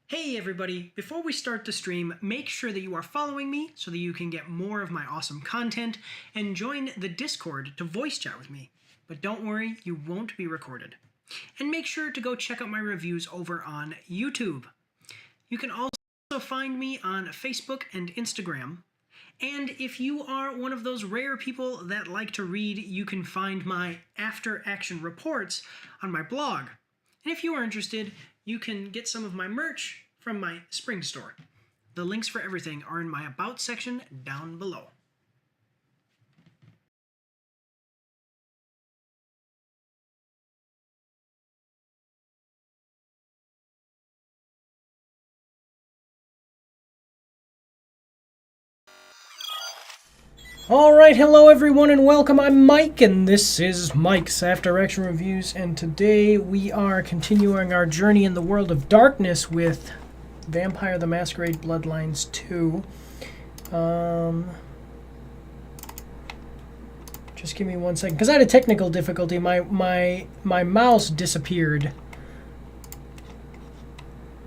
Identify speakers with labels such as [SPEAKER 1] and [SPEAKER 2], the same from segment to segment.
[SPEAKER 1] Hey everybody, before we start the stream, make sure that you are following me so that you can get more of my awesome content and join the Discord to voice chat with me. But don't worry, you won't be recorded. And make sure to go check out my reviews over on YouTube. You can also find me on Facebook and Instagram. And if you are one of those rare people that like to read, you can find my after action reports on my blog. And if you are interested, you can get some of my merch from my spring store. The links for everything are in my About section down below. Alright, hello everyone and welcome. I'm Mike and this is Mike's After Action Reviews, and today we are continuing our journey in the world of darkness with Vampire the Masquerade Bloodlines 2. Just give me 1 second, because I had a technical difficulty. My mouse disappeared.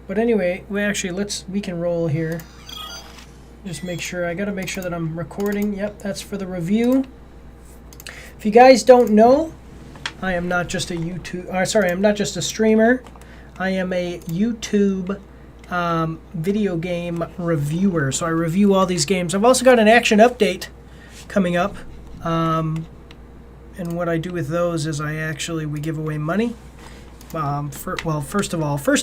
[SPEAKER 1] But anyway, we can roll here. Just make sure, I gotta make sure that I'm recording. Yep, that's for the review. If you guys don't know, I am not just a I'm not just a streamer. I am a YouTube video game reviewer. So I review all these games. I've also got an action update coming up. And what I do with those is we give away money. First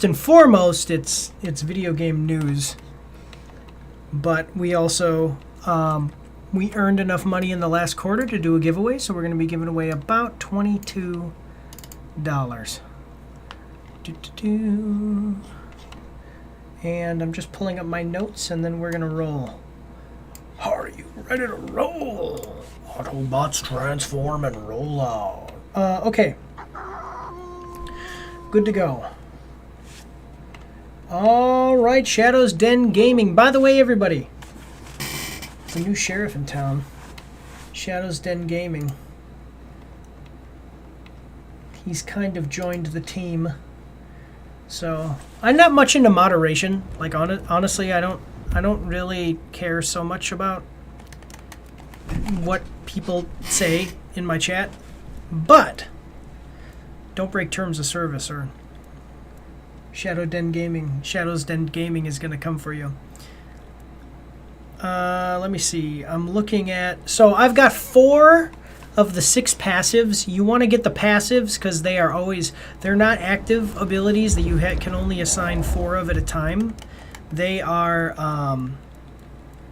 [SPEAKER 1] and foremost, it's video game news. But we also, we earned enough money in the last quarter to do a giveaway, so we're going to be giving away about $22. And I'm just pulling up my notes, and then we're going to roll. Are you ready to roll? Autobots transform and roll out. Okay. Good to go. Alright, Shadow's Den Gaming. By the way, everybody, the new sheriff in town, Shadow's Den Gaming. He's kind of joined the team. So, I'm not much into moderation. Like, honestly, I don't really care so much about what people say in my chat. But, don't break terms of service, or Shadow's Den Gaming is going to come for you. Let me see. I'm looking at... So I've got 4 of the 6 passives. You want to get the passives because they're not active abilities that you can only assign 4 of at a time. They are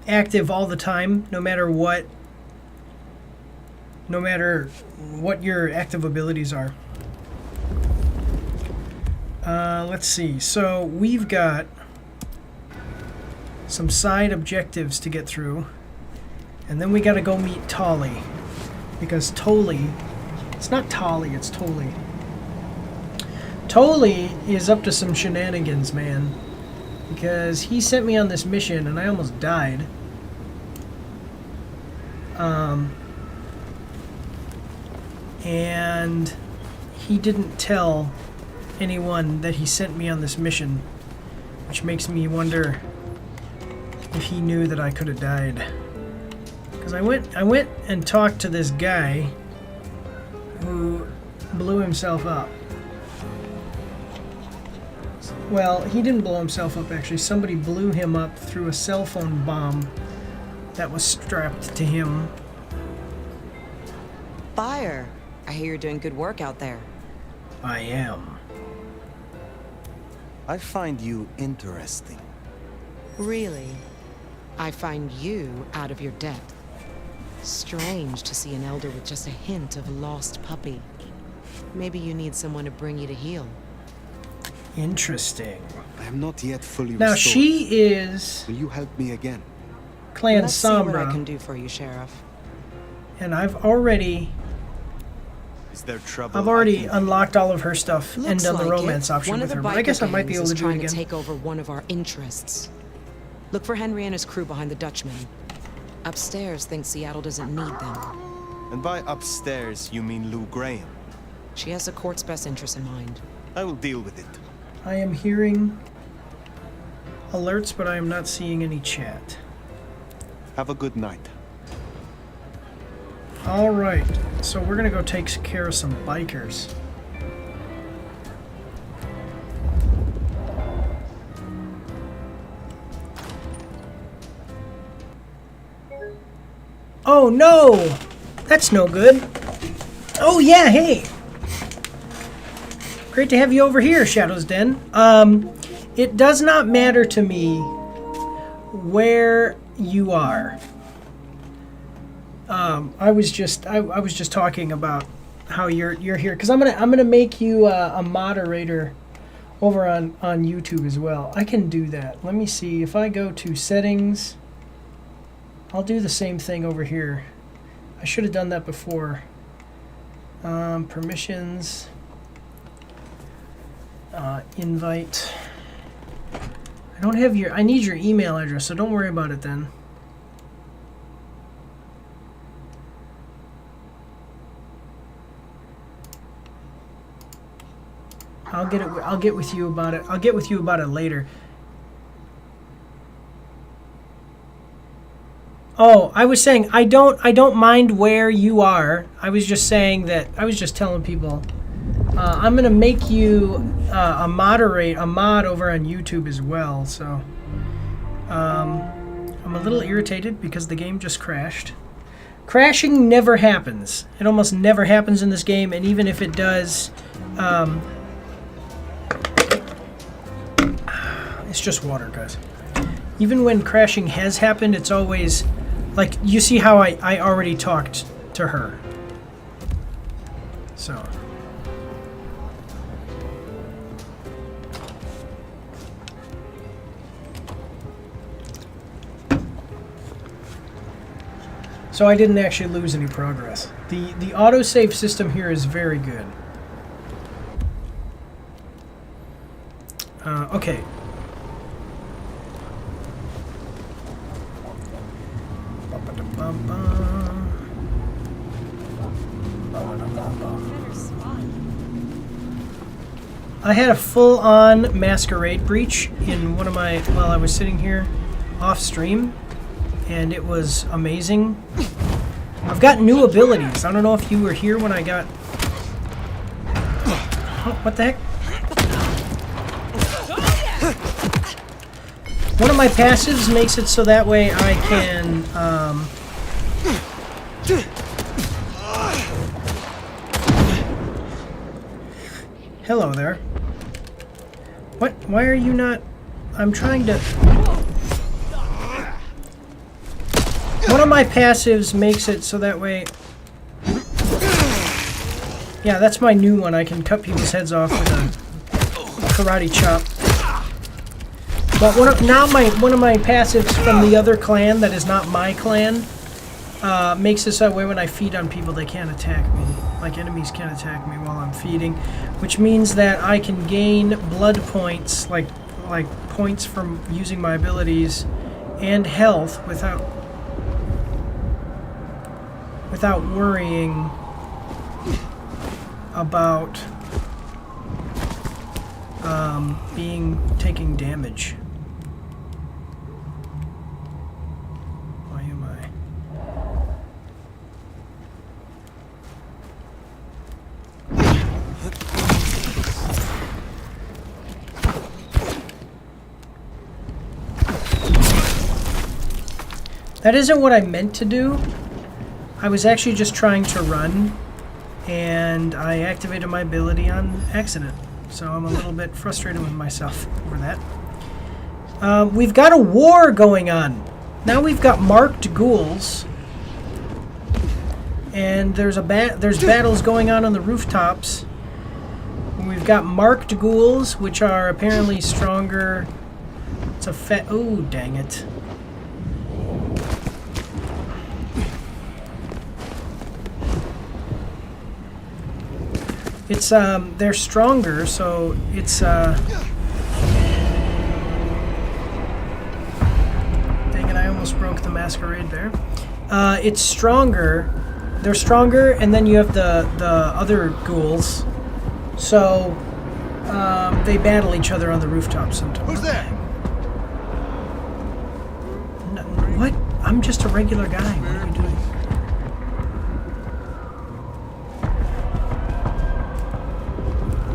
[SPEAKER 1] active all the time, no matter what your active abilities are. Let's see. So we've got some side objectives to get through, and then we got to go meet Tolly, because it's not Tolly, it's Tolly. Tolly is up to some shenanigans, man, because he sent me on this mission and I almost died. And he didn't tell anyone that he sent me on this mission, which makes me wonder if he knew that I could have died. Because I went and talked to this guy who blew himself up. Well, he didn't blow himself up, actually. Somebody blew him up through a cell phone bomb that was strapped to him.
[SPEAKER 2] Fire! I hear you're doing good work out there.
[SPEAKER 1] I am.
[SPEAKER 3] I find you interesting.
[SPEAKER 2] Really? I find you out of your depth. Strange to see an elder with just a hint of a lost puppy. Maybe you need someone to bring you to heal.
[SPEAKER 1] Interesting.
[SPEAKER 3] I am not yet fully
[SPEAKER 1] now
[SPEAKER 3] restored.
[SPEAKER 1] She is...
[SPEAKER 3] Will you help me again?
[SPEAKER 1] Clan
[SPEAKER 2] Let's see
[SPEAKER 1] Sombra.
[SPEAKER 2] what I can do for you, Sheriff.
[SPEAKER 1] And I've already
[SPEAKER 3] Is there trouble?
[SPEAKER 1] unlocked all of her stuff and
[SPEAKER 2] Looks
[SPEAKER 1] done the
[SPEAKER 2] like
[SPEAKER 1] romance
[SPEAKER 2] it.
[SPEAKER 1] option
[SPEAKER 2] One
[SPEAKER 1] with
[SPEAKER 2] of
[SPEAKER 1] her.
[SPEAKER 2] the
[SPEAKER 1] But I guess I might be
[SPEAKER 2] biker
[SPEAKER 1] able to
[SPEAKER 2] gangs
[SPEAKER 1] do it
[SPEAKER 2] is trying
[SPEAKER 1] again.
[SPEAKER 2] to take over one of our interests. Look for Henry and his crew behind the Dutchman. Upstairs thinks Seattle doesn't need them.
[SPEAKER 3] And by upstairs, you mean Lou Graham?
[SPEAKER 2] She has the court's best interests in mind.
[SPEAKER 3] I will deal with it.
[SPEAKER 1] I am hearing alerts, but I am not seeing any chat.
[SPEAKER 3] Have a good night.
[SPEAKER 1] All right, so we're gonna go take care of some bikers. Oh no! That's no good. Oh yeah, hey! Great to have you over here, Shadow's Den. It does not matter to me where you are. I was just talking about how you're here because I'm gonna make you a moderator over on YouTube as well. I can do that. Let me see if I go to settings. I'll do the same thing over here. I should have done that before. Permissions. Invite. I don't have your. I need your email address, so don't worry about it then. I'll get with you about it. I'll get with you about it later. Oh, I was saying I don't mind where you are. I was just saying that I was just telling people I'm gonna make you a mod over on YouTube as well. So I'm a little irritated because the game just crashed. Crashing never happens. It almost never happens in this game, and even if it does, it's just water, guys. Even when crashing has happened, it's always like, you see how I already talked to her. So I didn't actually lose any progress. The autosave system here is very good. Okay. I had a full-on Masquerade breach in one of my, while I was sitting here off stream, and it was amazing. I've got new abilities. I don't know if you were here when I got... Oh, what the heck? One of my passives makes it so that way I can... Hello there. What? Why are you not... I'm trying to... One of my passives makes it so that way... Yeah, that's my new one. I can cut people's heads off with a karate chop. But one of my passives from the other clan that is not my clan makes it so that way when I feed on people, they can't attack me. Like, enemies can't attack me while I'm feeding, which means that I can gain blood points, like points from using my abilities, and health without worrying about taking damage. Why am I? That isn't what I meant to do. I was actually just trying to run, and I activated my ability on accident. So I'm a little bit frustrated with myself over that. We've got a war going on. Now we've got marked ghouls, and there's battles going on the rooftops. We've got marked ghouls, which are apparently stronger. It's a oh, dang it. It's, they're stronger, so it's, dang it, I almost broke the Masquerade there. It's stronger, they're stronger, and then you have the other ghouls. So, they battle each other on the rooftop sometimes.
[SPEAKER 3] Who's there?
[SPEAKER 1] What? I'm just a regular guy. What are you doing?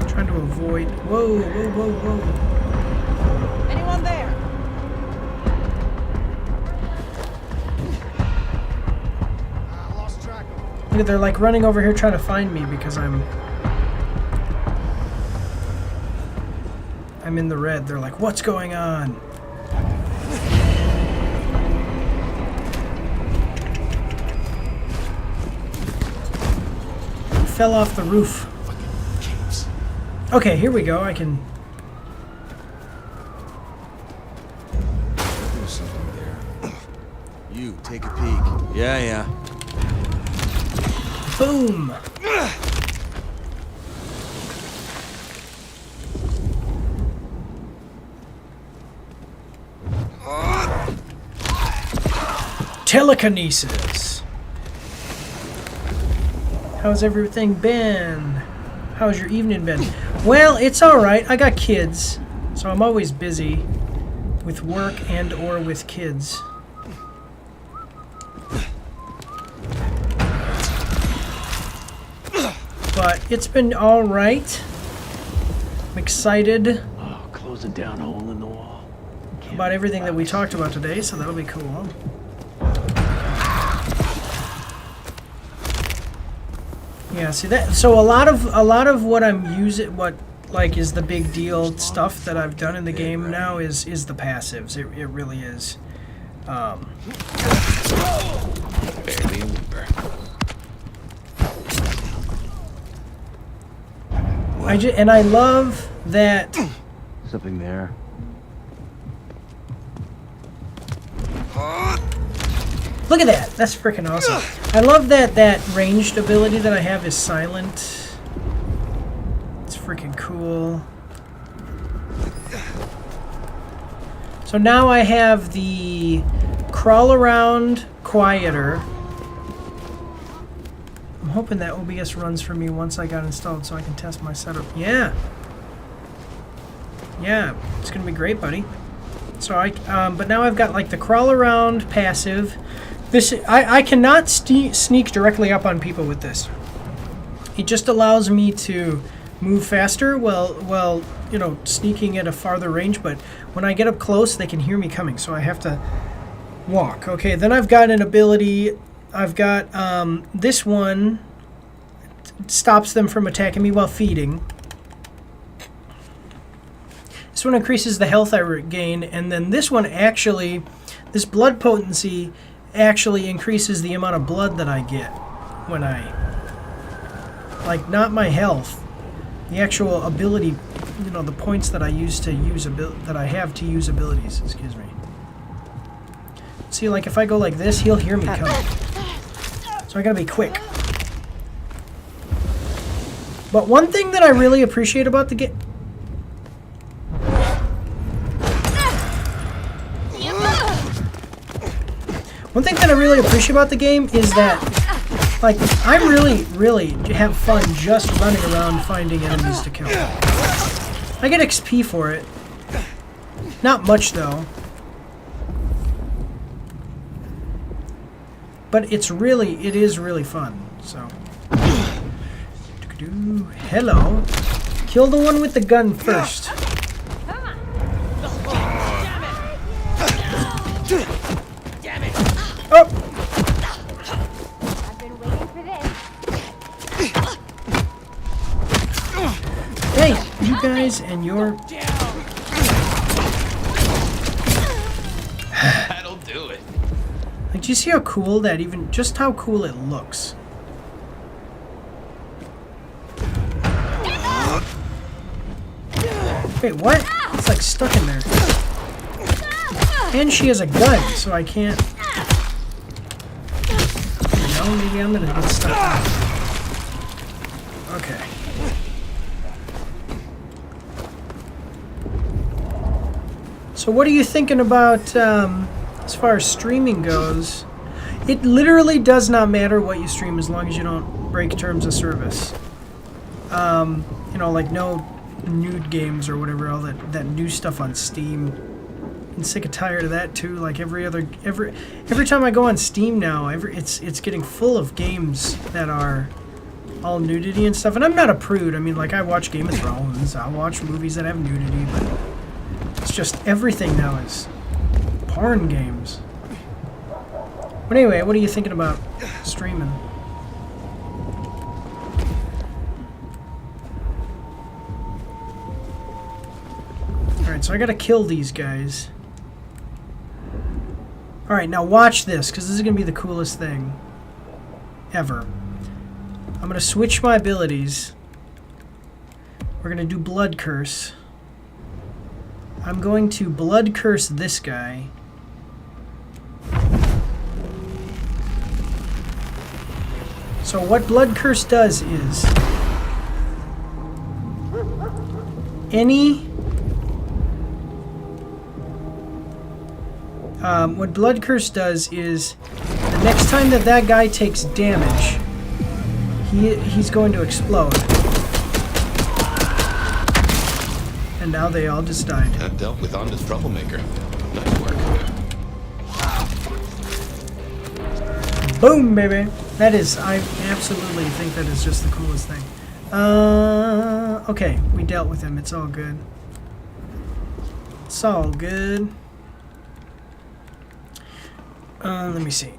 [SPEAKER 1] Trying to avoid. Whoa, whoa, whoa, whoa.
[SPEAKER 4] Anyone there?
[SPEAKER 3] I lost track of him.
[SPEAKER 1] Look at, they're like running over here trying to find me because I'm in the red. They're like, what's going on? Fell off the roof. Okay, here we go. I can.
[SPEAKER 5] There's something there. You take a peek. Yeah.
[SPEAKER 1] Boom! Telekinesis. How's everything been? How's your evening been? Well, it's alright. I got kids, so I'm always busy with work and or with kids. But it's been alright. I'm excited
[SPEAKER 6] Oh, closing down a hole in the wall.
[SPEAKER 1] about everything that we talked about today, so that'll be cool. Yeah, see that. So a lot of what I'm using, what like is the big deal stuff that I've done in the game now is the passives. It really is.
[SPEAKER 5] Barely a whimper.
[SPEAKER 1] And I love that.
[SPEAKER 6] Something there.
[SPEAKER 1] Look at that. That's freaking awesome. I love that ranged ability that I have is silent. It's freaking cool. So now I have the crawl around quieter. I'm hoping that OBS runs for me once I got installed so I can test my setup. Yeah. Yeah, it's gonna be great, buddy. So but now I've got like the crawl around passive. I cannot sneak directly up on people with this. It just allows me to move faster while you know, sneaking at a farther range, but when I get up close they can hear me coming, so I have to walk. Okay, then I've got an ability. I've got this one stops them from attacking me while feeding. This one increases the health I regain, and then this one actually, this blood potency actually increases the amount of blood that I get when I, like, not my health, the actual ability, you know, the points that I use to use that I have to use abilities. Excuse me. See, like if I go like this, he'll hear me coming, so I gotta be quick. But one thing that I really appreciate about the game. One thing that I really appreciate about the game is that, like, I really have fun just running around finding enemies to kill. I get XP for it. Not much, though. But it is really fun, so. Hello. Kill the one with the gun first. Oh!
[SPEAKER 4] I've been waiting for this.
[SPEAKER 1] Hey, you guys and your...
[SPEAKER 5] That'll do it.
[SPEAKER 1] Like, do you see how cool that even... Just how cool it looks? Wait, what? It's like stuck in there. And she has a gun, so I can't... No, maybe I'm gonna get stuck out. Okay. So what are you thinking about as far as streaming goes? It literally does not matter what you stream as long as you don't break terms of service. You know, like no nude games or whatever, all that new stuff on Steam. I'm sick and tired of that too. Like every time I go on Steam now, it's getting full of games that are all nudity and stuff. And I'm not a prude. I mean, like, I watch Game of Thrones. I watch movies that have nudity, but it's just everything now is porn games. But anyway, what are you thinking about streaming? Alright, so I gotta kill these guys. Alright, now watch this, because this is gonna be the coolest thing ever. I'm gonna switch my abilities. We're gonna do Blood Curse. I'm going to Blood Curse this guy. So what Blood Curse does is what Blood Curse does is the next time that guy takes damage, he's going to explode. And now they all just died.
[SPEAKER 7] I've dealt with honest troublemaker. Nice work.
[SPEAKER 1] Boom, baby. That is, I absolutely think that is just the coolest thing. Okay, we dealt with him. It's all good. It's all good. Let me see.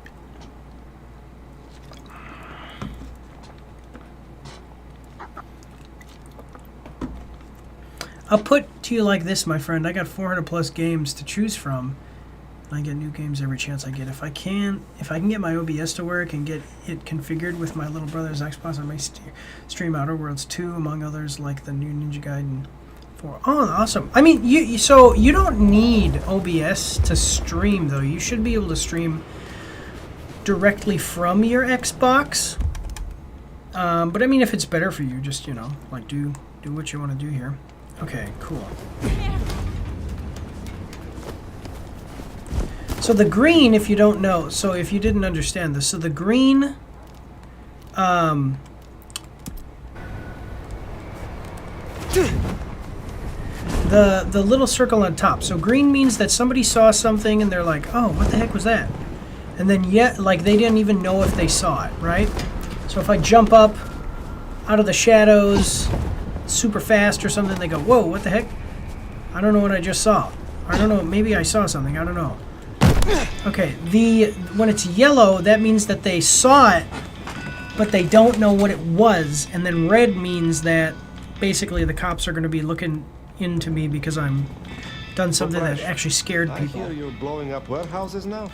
[SPEAKER 1] I'll put to you like this, my friend. I got 400 plus games to choose from. I get new games every chance I get. If I can get my OBS to work and get it configured with my little brother's Xbox, I may stream Outer Worlds 2, among others, like the new Ninja Gaiden 4. Oh, awesome! I mean, so you don't need OBS to stream, though. You should be able to stream directly from your Xbox. But I mean, if it's better for you, just like do what you want to do here. Okay, cool. So the green, if you don't know, so if you didn't understand this, so the green, the little circle on top. So green means that somebody saw something and they're like, oh, what the heck was that? And then yet, like, they didn't even know if they saw it, right? So if I jump up out of the shadows super fast or something, they go, whoa, what the heck? I don't know what I just saw. I don't know, maybe I saw something, I don't know. Okay, when it's yellow, that means that they saw it, but they don't know what it was. And then red means that basically the cops are going to be looking into me because I'm done something that actually scared people.
[SPEAKER 3] I hear you're blowing up warehouses now.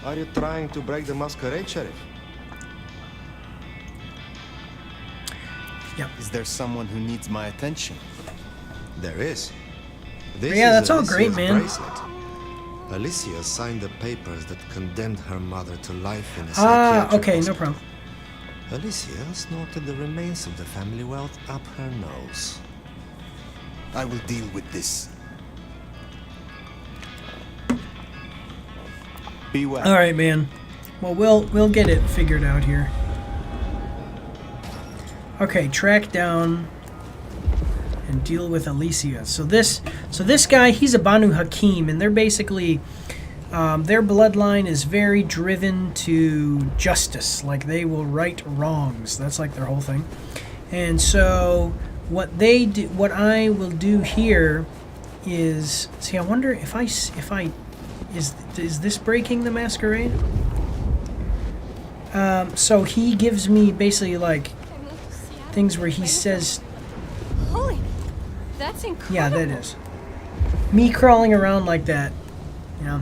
[SPEAKER 3] Are you trying to break the Masquerade, Sheriff?
[SPEAKER 1] Yep.
[SPEAKER 5] Is there someone who needs my attention?
[SPEAKER 3] There is. This
[SPEAKER 1] Yeah,
[SPEAKER 3] is
[SPEAKER 1] that's all great,
[SPEAKER 3] Alicia's
[SPEAKER 1] man.
[SPEAKER 3] bracelet. Alicia signed the papers that condemned her mother to life in a
[SPEAKER 1] Ah,
[SPEAKER 3] psychiatric
[SPEAKER 1] okay, no
[SPEAKER 3] hospital.
[SPEAKER 1] problem.
[SPEAKER 3] Alicia snorted the remains of the family wealth up her nose.
[SPEAKER 5] I will deal with this. Be well.
[SPEAKER 1] All right, man. Well, we'll get it figured out here. Okay, track down and deal with Alicia. So this guy, he's a Banu Hakim, and they're basically their bloodline is very driven to justice. Like, they will right wrongs. That's like their whole thing. And so what I will do here is see. I wonder if I is this breaking the Masquerade? So he gives me basically like things where he says,
[SPEAKER 8] Holy, that's incredible.
[SPEAKER 1] yeah, that is me crawling around like that. Yeah.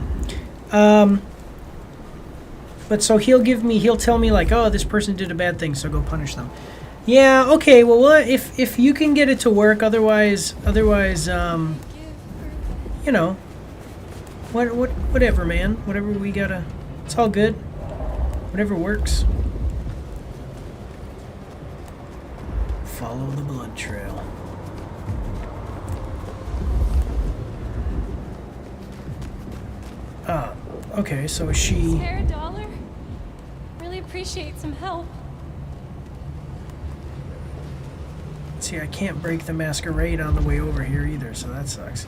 [SPEAKER 1] But so he'll tell me like, oh, this person did a bad thing, so go punish them. Yeah, okay, well, if you can get it to work, otherwise, you know, whatever, man, whatever we gotta, it's all good, whatever works. Follow the blood trail. Okay, so is she...
[SPEAKER 8] Spare a dollar? Really appreciate some help.
[SPEAKER 1] See, I can't break the Masquerade on the way over here either, so that sucks.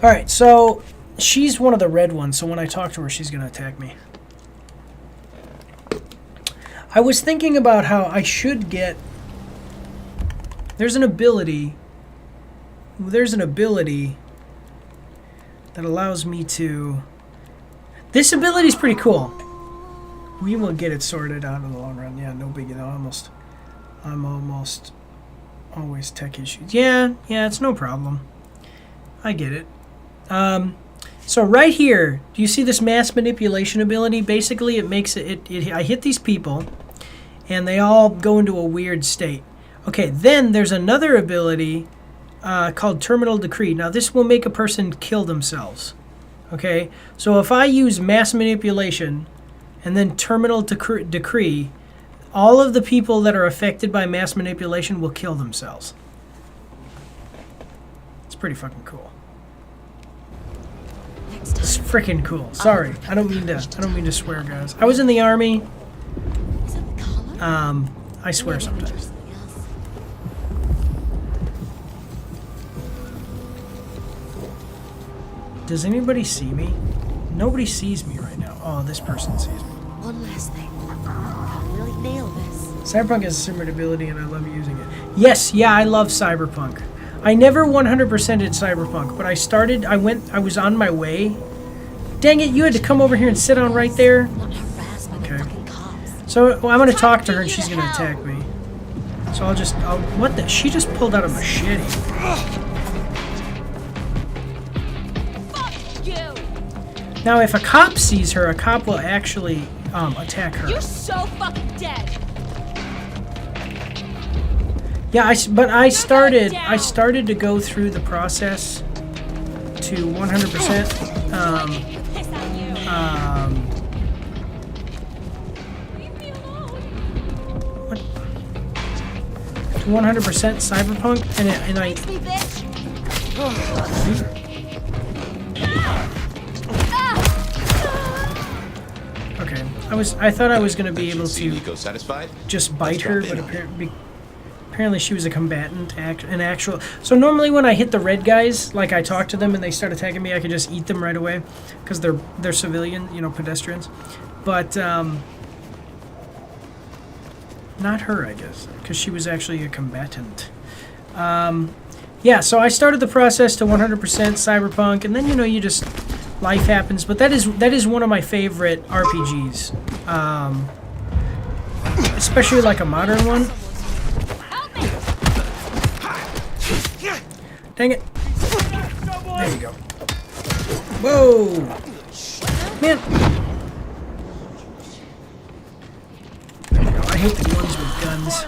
[SPEAKER 1] Alright, so she's one of the red ones, so when I talk to her, she's going to attack me. I was thinking about how I should get... There's an ability that allows me to... This ability is pretty cool. We will get it sorted out in the long run. Yeah, no biggie though. I'm almost always tech issues. Yeah, it's no problem. I get it. So right here, do you see this mass manipulation ability? Basically, it makes it, I hit these people, and they all go into a weird state. Okay, then there's another ability called Terminal Decree. Now, this will make a person kill themselves. Okay, so if I use mass manipulation and then Terminal Decree, all of the people that are affected by mass manipulation will kill themselves. It's pretty fucking cool. It's freaking cool. Sorry, I don't mean to swear, guys. I was in the army. I swear sometimes. Does anybody see me? Nobody sees me right now. Oh, this person sees me.
[SPEAKER 9] One last thing. Gotta really nail this.
[SPEAKER 1] Cyberpunk has a similar ability and I love using it. Yes, yeah, I love Cyberpunk. I never 100%ed Cyberpunk, but I was on my way. Dang it, you had to come over here and sit on right there? Okay. So, well, I'm going to talk to her and she's going to attack me. So what the? She just pulled out a machete. Now, if a cop sees her, a cop will actually attack her.
[SPEAKER 8] You're so fucking dead.
[SPEAKER 1] Yeah, I started to go through the process to 100%. What? To 100% Cyberpunk, and I. Okay, I thought I was gonna be able to just bite her, but apparently she was a combatant, an actual. So normally when I hit the red guys, like I talk to them and they start attacking me, I can just eat them right away because they're civilian, pedestrians. But not her, I guess, because she was actually a combatant. Yeah, so I started the process to 100% Cyberpunk, and then you just life happens. But that is one of my favorite RPGs, especially like a modern one. Dang it. There you go. Whoa. Man. There you go. I hate the ones with guns.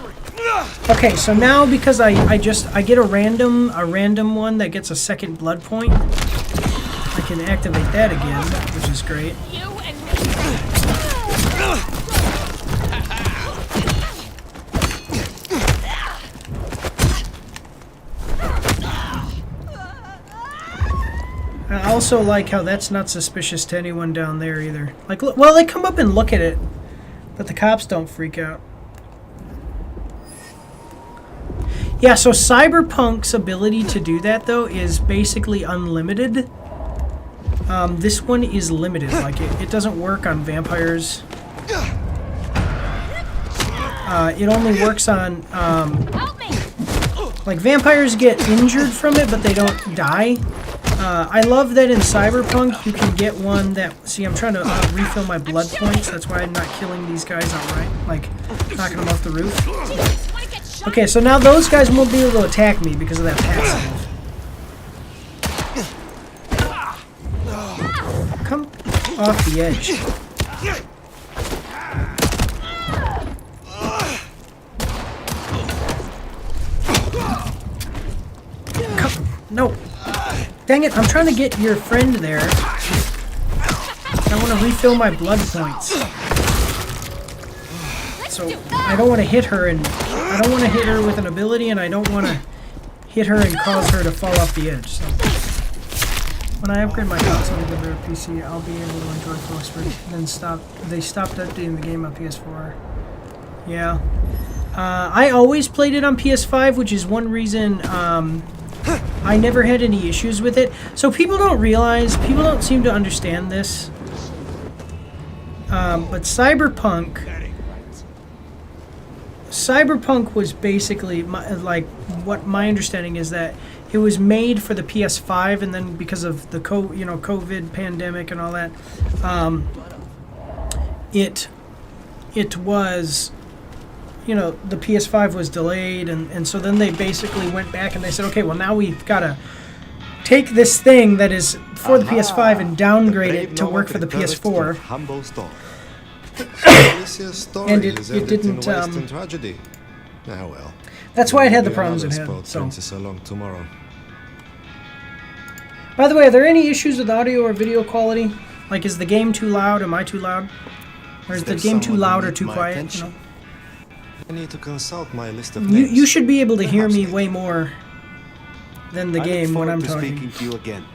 [SPEAKER 1] Okay, so now because I get a random one that gets a second blood point, I can activate that again, which is great. I also like how that's not suspicious to anyone down there either. Like, well, they come up and look at it, but the cops don't freak out. Yeah, so Cyberpunk's ability to do that, though, is basically unlimited. This one is limited. Like, it doesn't work on vampires. It only works on, like, vampires get injured from it, but they don't die. I love that in Cyberpunk you can get one that... See, I'm trying to refill my blood points. That's why I'm not killing these guys outright. Like, knocking them off the roof. Okay, so now those guys won't be able to attack me because of that passive. Come off the edge. Come, no. Dang it, I'm trying to get your friend there. I want to refill my blood points. So I don't want to hit her, and I don't want to hit her with an ability, and I don't want to hit her and cause her to fall off the edge. So. When I upgrade my console to the PC, I'll be able to enjoy full experience. Then they stopped updating the game on PS4. Yeah. I always played it on PS5, which is one reason I never had any issues with it. So people don't realize, people don't seem to understand this. But Cyberpunk was basically, like, what my understanding is that it was made for the PS5, and then because of the COVID pandemic and all that, it was, the PS5 was delayed, and so then they basically went back and they said, okay, well now we've got to take this thing that is for the PS5 and downgrade it to work for the PS4. And it didn't.
[SPEAKER 3] Tragedy. Ah, well.
[SPEAKER 1] That's why it had the problems it had. So.
[SPEAKER 3] Princess along tomorrow.
[SPEAKER 1] By the way, are there any issues with audio or video quality? Like, is the game too loud? Am I too loud? Or is the game too loud or too quiet?
[SPEAKER 3] I need to consult my list of names.
[SPEAKER 1] You should be able to hear me way more than the game when I'm talking.
[SPEAKER 5] Speaking to you again.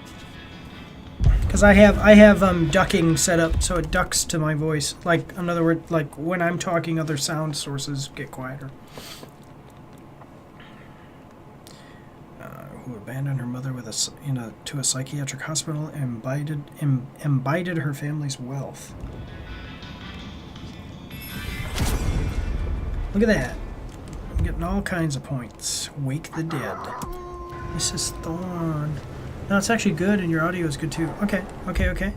[SPEAKER 1] Because I have ducking set up so it ducks to my voice. Like, in other words, like when I'm talking, other sound sources get quieter. Who abandoned her mother to a psychiatric hospital and imbibed her family's wealth. Look at that. I'm getting all kinds of points. Wake the dead. Mrs. Thorne. No, it's actually good, and your audio is good too. Okay. Okay,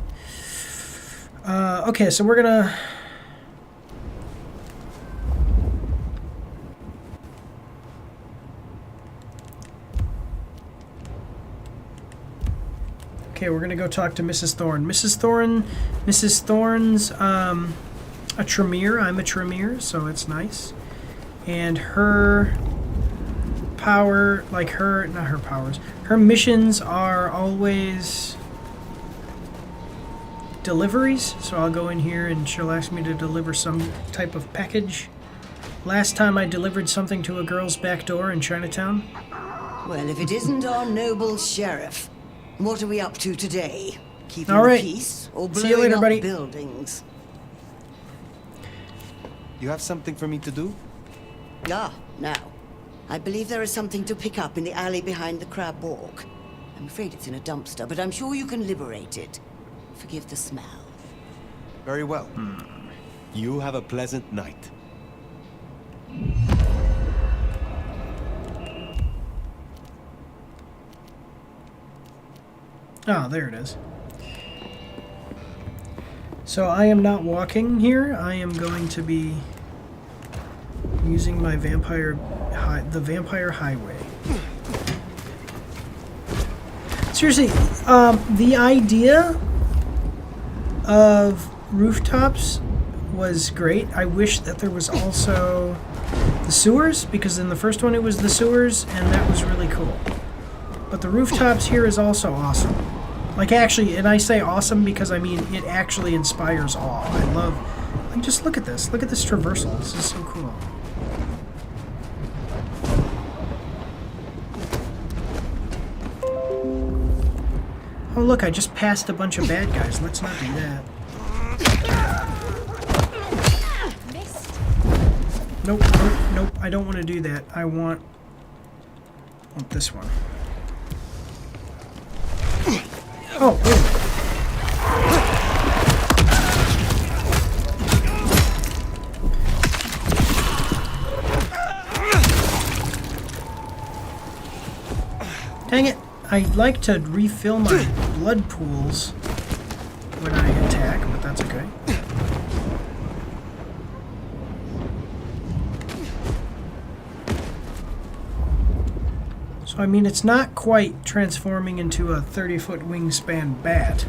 [SPEAKER 1] so we're gonna... Okay, we're gonna go talk to Mrs. Thorne. Mrs. Thorne's a Tremere. I'm a Tremere, so it's nice. And her power, not her powers. Her missions are always deliveries. So I'll go in here and she'll ask me to deliver some type of package. Last time I delivered something to a girl's back door in Chinatown.
[SPEAKER 10] Well, if it isn't our noble sheriff, what are we up to today? Keeping
[SPEAKER 1] All right.
[SPEAKER 10] the peace or
[SPEAKER 1] See you
[SPEAKER 10] blowing
[SPEAKER 1] later,
[SPEAKER 10] up
[SPEAKER 1] buddy.
[SPEAKER 10] buildings?
[SPEAKER 5] You have something for me to do?
[SPEAKER 10] Ah, now. I believe there is something to pick up in the alley behind the crab walk. I'm afraid it's in a dumpster, but I'm sure you can liberate it. Forgive the smell.
[SPEAKER 5] Very well. You have a pleasant night.
[SPEAKER 1] Ah, there it is. So I am not walking here. I am going to be using my the vampire highway. Seriously, the idea of rooftops was great. I wish that there was also the sewers, because in the first one it was the sewers, and that was really cool. But the rooftops here is also awesome. Like, actually, and I say awesome because I mean it actually inspires awe. I love, like, just look at this. Look at this traversal. This is so cool. Oh, look, I just passed a bunch of bad guys. Let's not do that. Nope. I don't want to do that. I want this one. Oh, wait. Dang it. I like to refill my blood pools when I attack, but that's okay. So, I mean, it's not quite transforming into a 30-foot wingspan bat.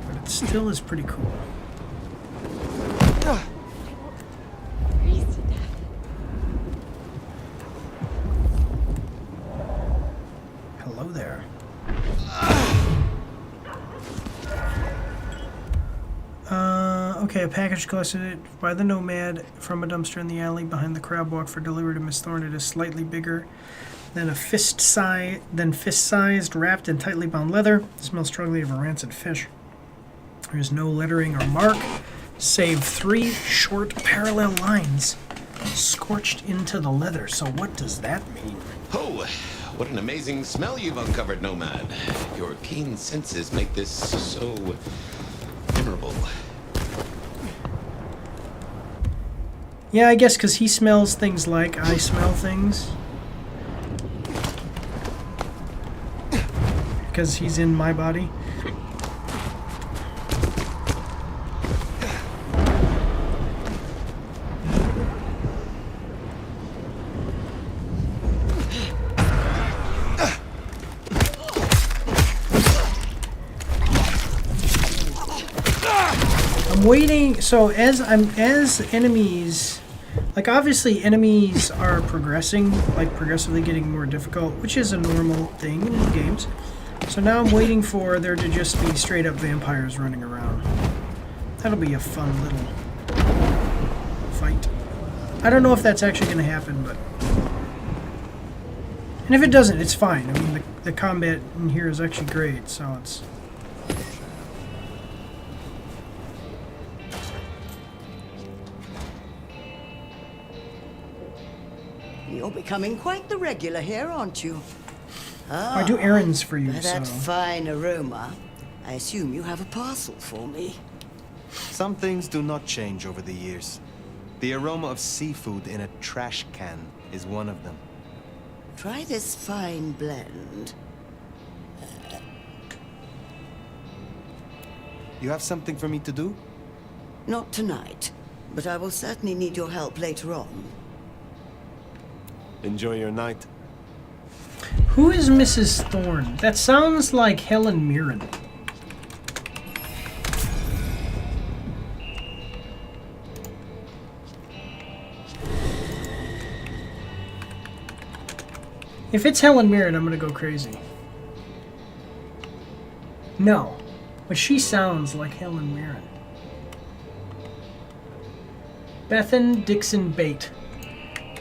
[SPEAKER 1] But it still is pretty cool. Hello there. Okay, a package collected by the Nomad from a dumpster in the alley behind the crab walk for delivery to Miss Thorne. It is slightly bigger Then fist-sized, wrapped in tightly bound leather. Smells strongly of a rancid fish. There is no lettering or mark, save 3 short parallel lines scorched into the leather. So what does that mean?
[SPEAKER 7] Oh, what an amazing smell you've uncovered, Nomad. Your keen senses make this so memorable.
[SPEAKER 1] Yeah, I guess because he smells things like I smell things. Because he's in my body. I'm waiting, so as enemies, like obviously enemies are progressing, like progressively getting more difficult, which is a normal thing in games. So now I'm waiting for there to just be straight up vampires running around. That'll be a fun little fight. I don't know if that's actually going to happen, but... And if it doesn't, it's fine. I mean, the combat in here is actually great, so it's...
[SPEAKER 10] You're becoming quite the regular here, aren't you?
[SPEAKER 1] I do errands for you,
[SPEAKER 10] By
[SPEAKER 1] so...
[SPEAKER 10] that fine aroma, I assume you have a parcel for me.
[SPEAKER 5] Some things do not change over the years. The aroma of seafood in a trash can is one of them.
[SPEAKER 10] Try this fine blend.
[SPEAKER 5] You have something for me to do?
[SPEAKER 10] Not tonight, but I will certainly need your help later on.
[SPEAKER 5] Enjoy your night.
[SPEAKER 1] Who is Mrs. Thorne? That sounds like Helen Mirren. If it's Helen Mirren, I'm gonna go crazy. No, but she sounds like Helen Mirren. Bethan Dixon Bate.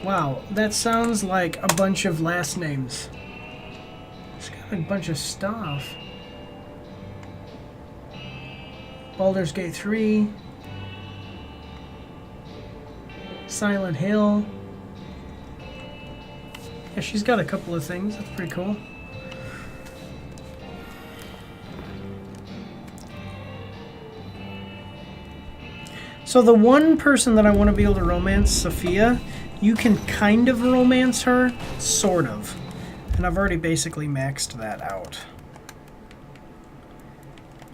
[SPEAKER 1] Wow, that sounds like a bunch of last names. It's got a bunch of stuff. Baldur's Gate 3. Silent Hill. Yeah, she's got a couple of things. That's pretty cool. So the one person that I want to be able to romance, Sophia, you can kind of romance her, sort of. And I've already basically maxed that out.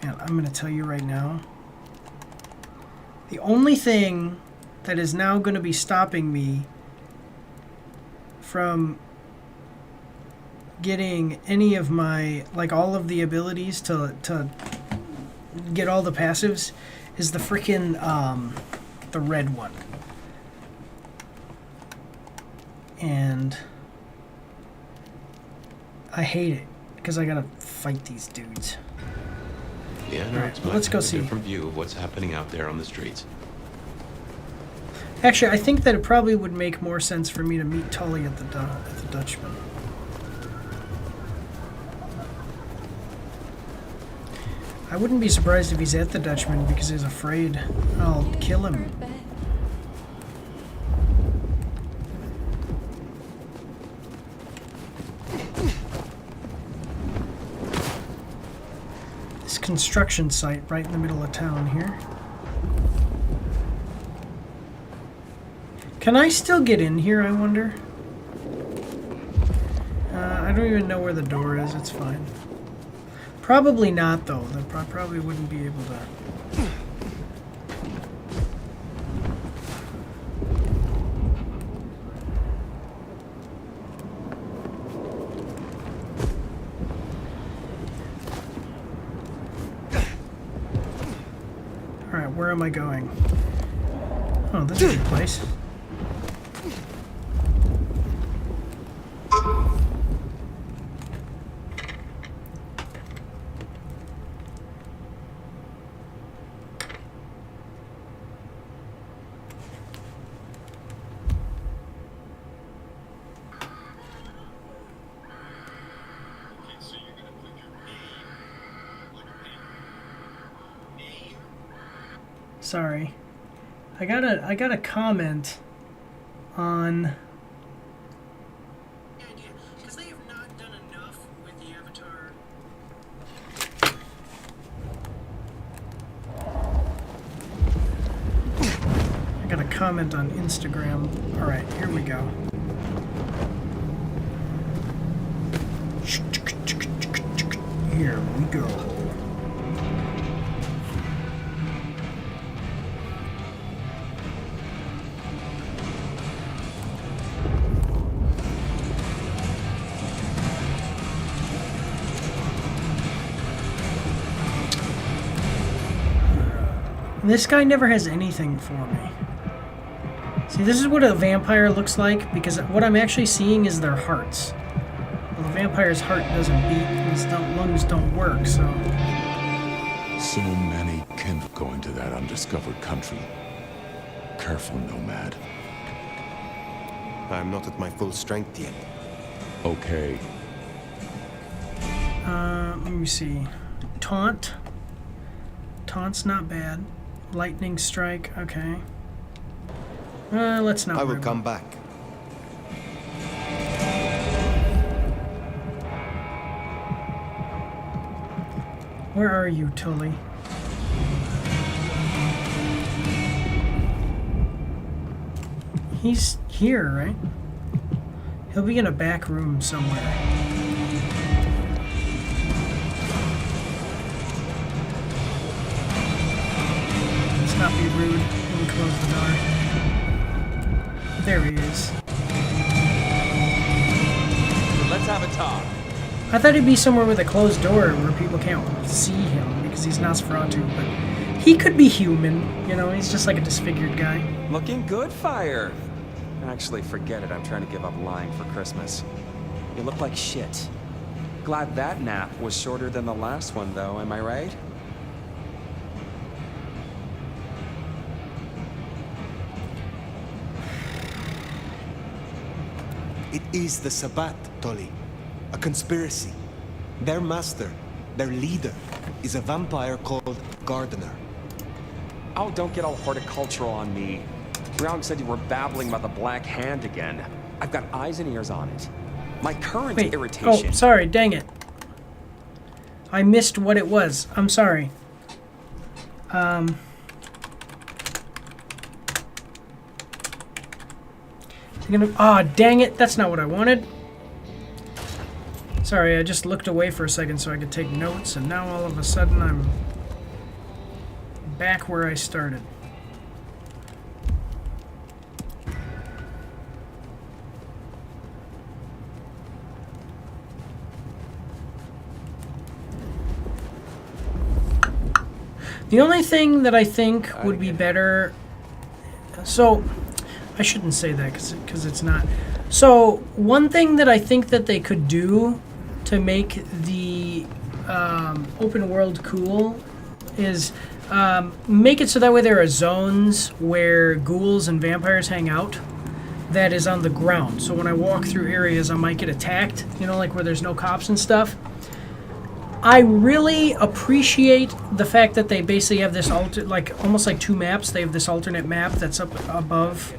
[SPEAKER 1] And I'm going to tell you right now, the only thing that is now going to be stopping me from getting any of my, like all of the abilities to get all the passives is the freaking, the red one. And I hate it because I gotta fight these dudes.
[SPEAKER 7] Yeah, no,
[SPEAKER 1] Alright, let's go see.
[SPEAKER 7] A different view of what's happening out there on the streets.
[SPEAKER 1] Actually, I think that it probably would make more sense for me to meet Tully at the Dutchman. I wouldn't be surprised if he's at the Dutchman because he's afraid I'll kill him. This construction site right in the middle of town here. Can I still get in here, I wonder? I don't even know where the door is. It's fine. Probably not, though. They probably wouldn't be able to. Alright, where am I going? Oh, this is a good place. sorry. I got a comment on. Because they have not done enough with the Avatar. I got a comment on Instagram. All right, here we go. Here we go. This guy never has anything for me. See, this is what a vampire looks like, because what I'm actually seeing is their hearts. Well, the vampire's heart doesn't beat, and his lungs don't work, so...
[SPEAKER 11] So many can't go into that undiscovered country. Careful, Nomad.
[SPEAKER 5] I'm not at my full strength yet.
[SPEAKER 11] Okay.
[SPEAKER 1] Let me see. Taunt. Taunt's not bad. Lightning strike, okay. Let's not.
[SPEAKER 5] I will come back.
[SPEAKER 1] Where are you, Tully? He's here, right? He'll be in a back room somewhere. Let's not be rude. Let me close the door. There he is.
[SPEAKER 12] Let's have a talk.
[SPEAKER 1] I thought he'd be somewhere with a closed door where people can't see him because he's Nosferatu, but he could be human, you know, he's just like a disfigured guy.
[SPEAKER 12] Looking good, Fire. Actually, forget it. I'm trying to give up lying for Christmas. You look like shit. Glad that nap was shorter than the last one, though, am I right?
[SPEAKER 5] It is the Sabbat, Tolly. A conspiracy. Their master, their leader, is a vampire called Gardener.
[SPEAKER 12] Oh, don't get all horticultural on me. Brown said you were babbling about the Black Hand again. I've got eyes and ears on it. My current irritation...
[SPEAKER 1] Oh, sorry, dang it. I missed what it was. I'm sorry. Dang it, that's not what I wanted. Sorry, I just looked away for a second so I could take notes, and now all of a sudden I'm back where I started. The only thing that I think would be better... So, I shouldn't say that because it's not. So, one thing that I think that they could do to make the open world cool is make it so that way there are zones where ghouls and vampires hang out that is on the ground. So when I walk through areas, I might get attacked, you know, like where there's no cops and stuff. I really appreciate the fact that they basically have this almost like two maps. They have this alternate map that's up above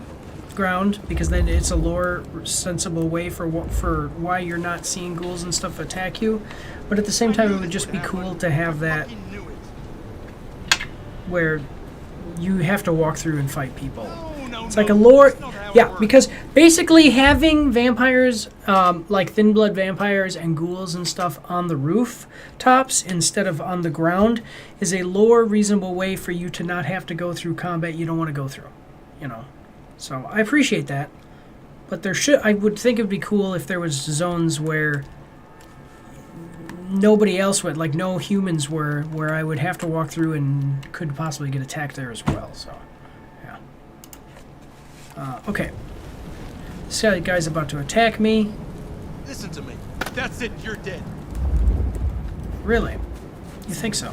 [SPEAKER 1] ground, because then it's a lore sensible way for why you're not seeing ghouls and stuff attack you. But at the same time, it would just be cool to have that where you have to walk through and fight people. It's like a lore, yeah, because basically having vampires, like thin blood vampires and ghouls and stuff on the rooftops instead of on the ground is a lore reasonable way for you to not have to go through combat you don't want to go through, you know. So I appreciate that, but I would think it would be cool if there was zones where nobody else would, like no humans were, where I would have to walk through and could possibly get attacked there as well, so. Okay. This guy's about to attack me.
[SPEAKER 13] Listen to me. That's it. You're dead.
[SPEAKER 1] Really? You think so?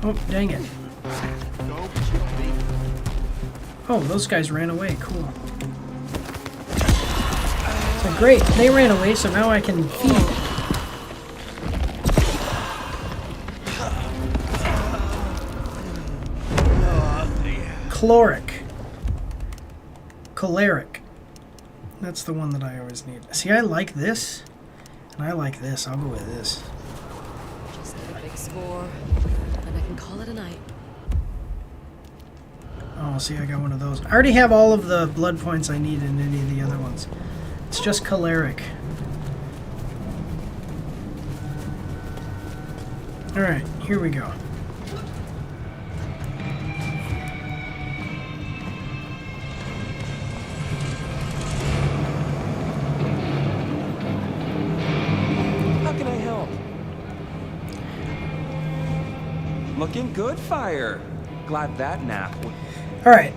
[SPEAKER 1] Oh, dang it. Oh, those guys ran away. Cool. It's a Great, they ran away, so now I can feed. Choleric. That's the one that I always need. See, I like this, and I like this. I'll go with this.
[SPEAKER 9] Just need a big score, and I can call it a night.
[SPEAKER 1] Oh, see, I got one of those. I already have all of the blood points I need in any of the other ones. It's just choleric. Alright, here we go.
[SPEAKER 12] How can I help? Looking good, Fire. Glad that nap.
[SPEAKER 1] Alright,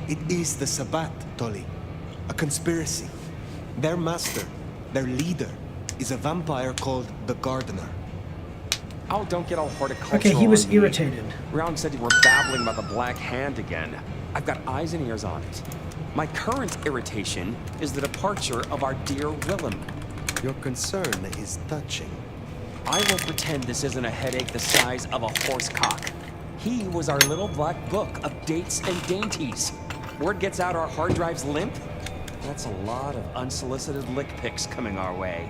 [SPEAKER 5] It is the Sabbat, Tolly. A conspiracy. Their master, their leader, is a vampire called the Gardener.
[SPEAKER 12] Oh, don't get all horticultural.
[SPEAKER 1] okay, he was
[SPEAKER 12] on me.
[SPEAKER 1] irritated.
[SPEAKER 12] Round said you were babbling about the Black Hand again. I've got eyes and ears on it. My current irritation is the departure of our dear Willem.
[SPEAKER 5] Your concern is touching.
[SPEAKER 12] I will pretend this isn't a headache the size of a horse cock. He was our little black book of dates and dainties. Word gets out our hard drive's limp. That's a lot of unsolicited lick pics coming our way.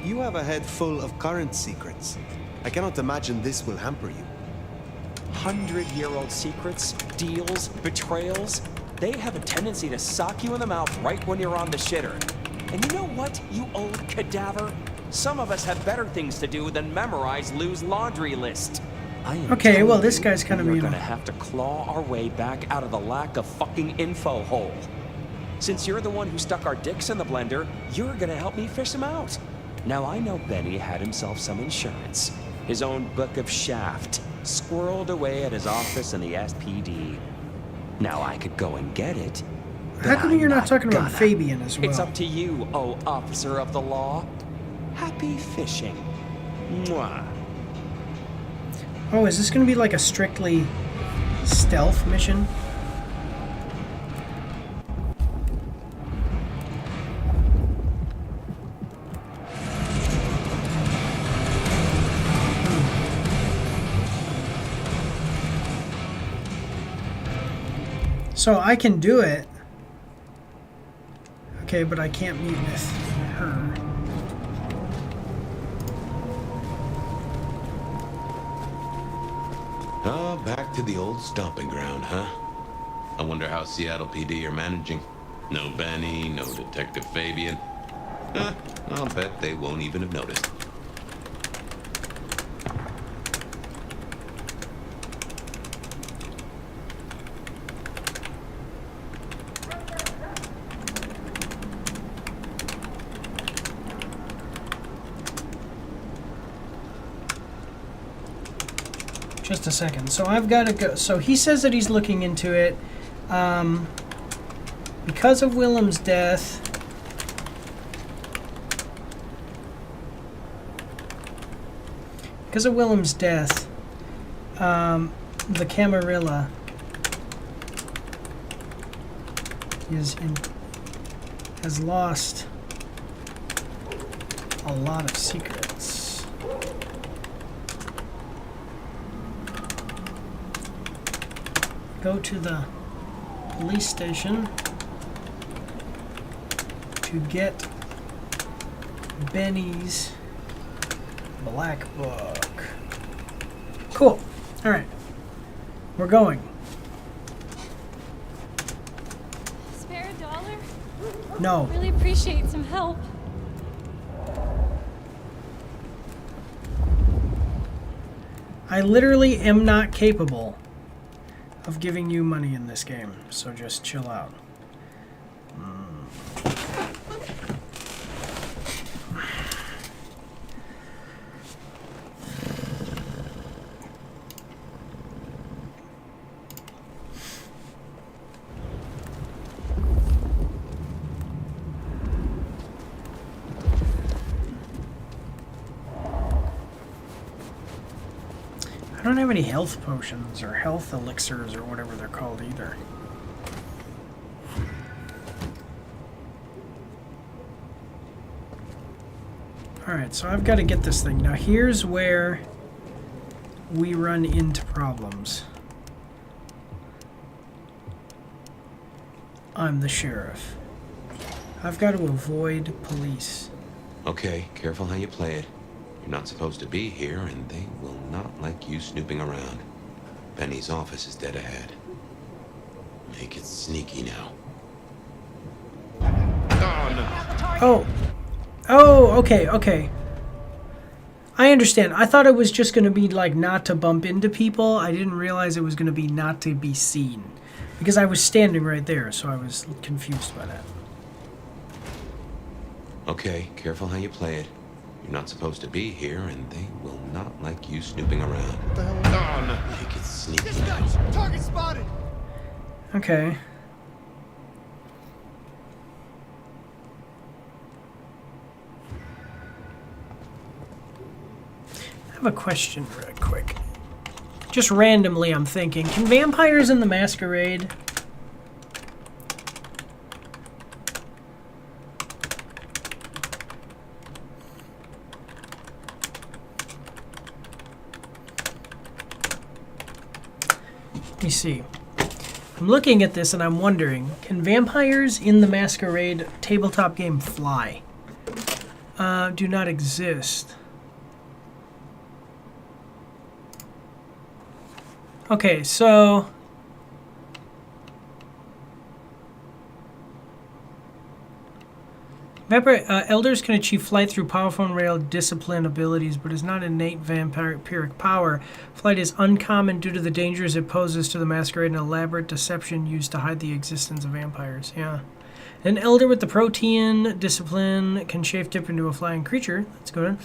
[SPEAKER 5] You have a head full of current secrets. I cannot imagine this will hamper you.
[SPEAKER 12] 100-year-old secrets, deals, betrayals, they have a tendency to sock you in the mouth right when you're on the shitter. And you know what, you old cadaver? Some of us have better things to do than memorize Lou's laundry list.
[SPEAKER 1] Okay, well, this guy's kind of
[SPEAKER 12] We're
[SPEAKER 1] mean.
[SPEAKER 12] gonna have to claw our way back out of the lack of fucking info hole. Since you're the one who stuck our dicks in the blender, you're gonna help me fish them out. Now I know Benny had himself some insurance. His own book of Shaft, squirreled away at his office in the SPD. Now I could go and get it.
[SPEAKER 1] How come you're not talking about Fabian as well?
[SPEAKER 12] It's up to you, oh officer of the law. Happy fishing. Mwah.
[SPEAKER 1] Oh, is this going to be like a strictly stealth mission? So I can do it. Okay, but I can't meet with her.
[SPEAKER 7] Oh, back to the old stomping ground, huh? I wonder how Seattle PD are managing. No Benny, no Detective Fabian. I'll bet they won't even have noticed.
[SPEAKER 1] Just a second. So I've got to go. So he says that he's looking into it. Because of Willem's death. Because of Willem's death, the Camarilla has lost a lot of secrets. Go to the police station to get Benny's black book. Cool. All right. We're going.
[SPEAKER 8] Spare a dollar?
[SPEAKER 1] No.
[SPEAKER 8] Really appreciate some help.
[SPEAKER 1] I literally am not capable of giving you money in this game, so just chill out. I don't have any health potions or health elixirs or whatever they're called either. Alright, so I've got to get this thing. Now here's where we run into problems. I'm the sheriff. I've got to avoid police.
[SPEAKER 7] Okay, careful how you play it. You're not supposed to be here, and they will not like you snooping around. Benny's office is dead ahead. Make it sneaky now. Oh, no.
[SPEAKER 1] Oh. Oh, okay. I understand. I thought it was just going to be like not to bump into people. I didn't realize it was going to be not to be seen. Because I was standing right there, so I was confused by that.
[SPEAKER 7] Okay, careful how you play it. You're not supposed to be here, and they will not like you snooping around. What the hell? Oh, no. Make it sneaky now.
[SPEAKER 13] Target spotted!
[SPEAKER 1] Okay. I have a question real quick. Just randomly, I'm thinking, can vampires in the Masquerade? Let me see. I'm looking at this and I'm wondering, can vampires in the Masquerade tabletop game fly? Do not exist. Okay, so elders can achieve flight through powerful and rare discipline abilities, but is not innate vampiric power. Flight is uncommon due to the dangers it poses to the Masquerade and elaborate deception used to hide the existence of vampires. Yeah. An elder with the protean discipline can shape-dip into a flying creature. That's good.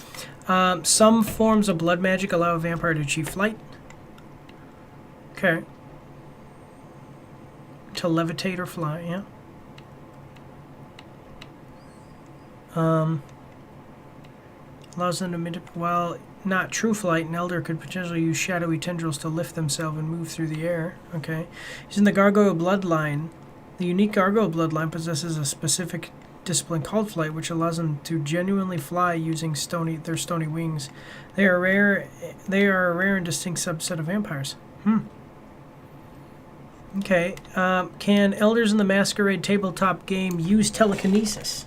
[SPEAKER 1] Some forms of blood magic allow a vampire to achieve flight. Okay. To levitate or fly, yeah. Allows them to manipulate. While not true flight, an elder could potentially use shadowy tendrils to lift themselves and move through the air. Okay. Using the gargoyle bloodline, the unique gargoyle bloodline possesses a specific discipline called flight, which allows them to genuinely fly using their stony wings. They are a rare and distinct subset of vampires. Okay. Can elders in the Masquerade tabletop game use telekinesis?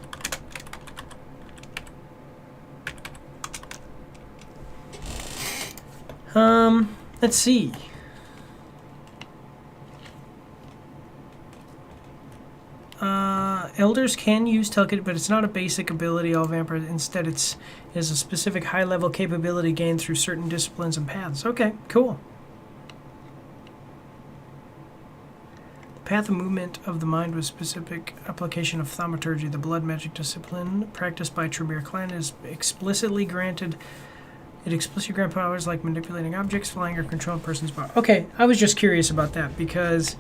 [SPEAKER 1] Let's see. Elders can use telekinesis, but it's not a basic ability all vampires. Instead, it is a specific high-level capability gained through certain disciplines and paths. Okay, cool. Path of movement of the mind with specific application of thaumaturgy, the blood magic discipline practiced by Tremere clan, is explicitly granted. It explicitly grants powers like manipulating objects, flying, or controlling a person's body. Okay, I was just curious about that because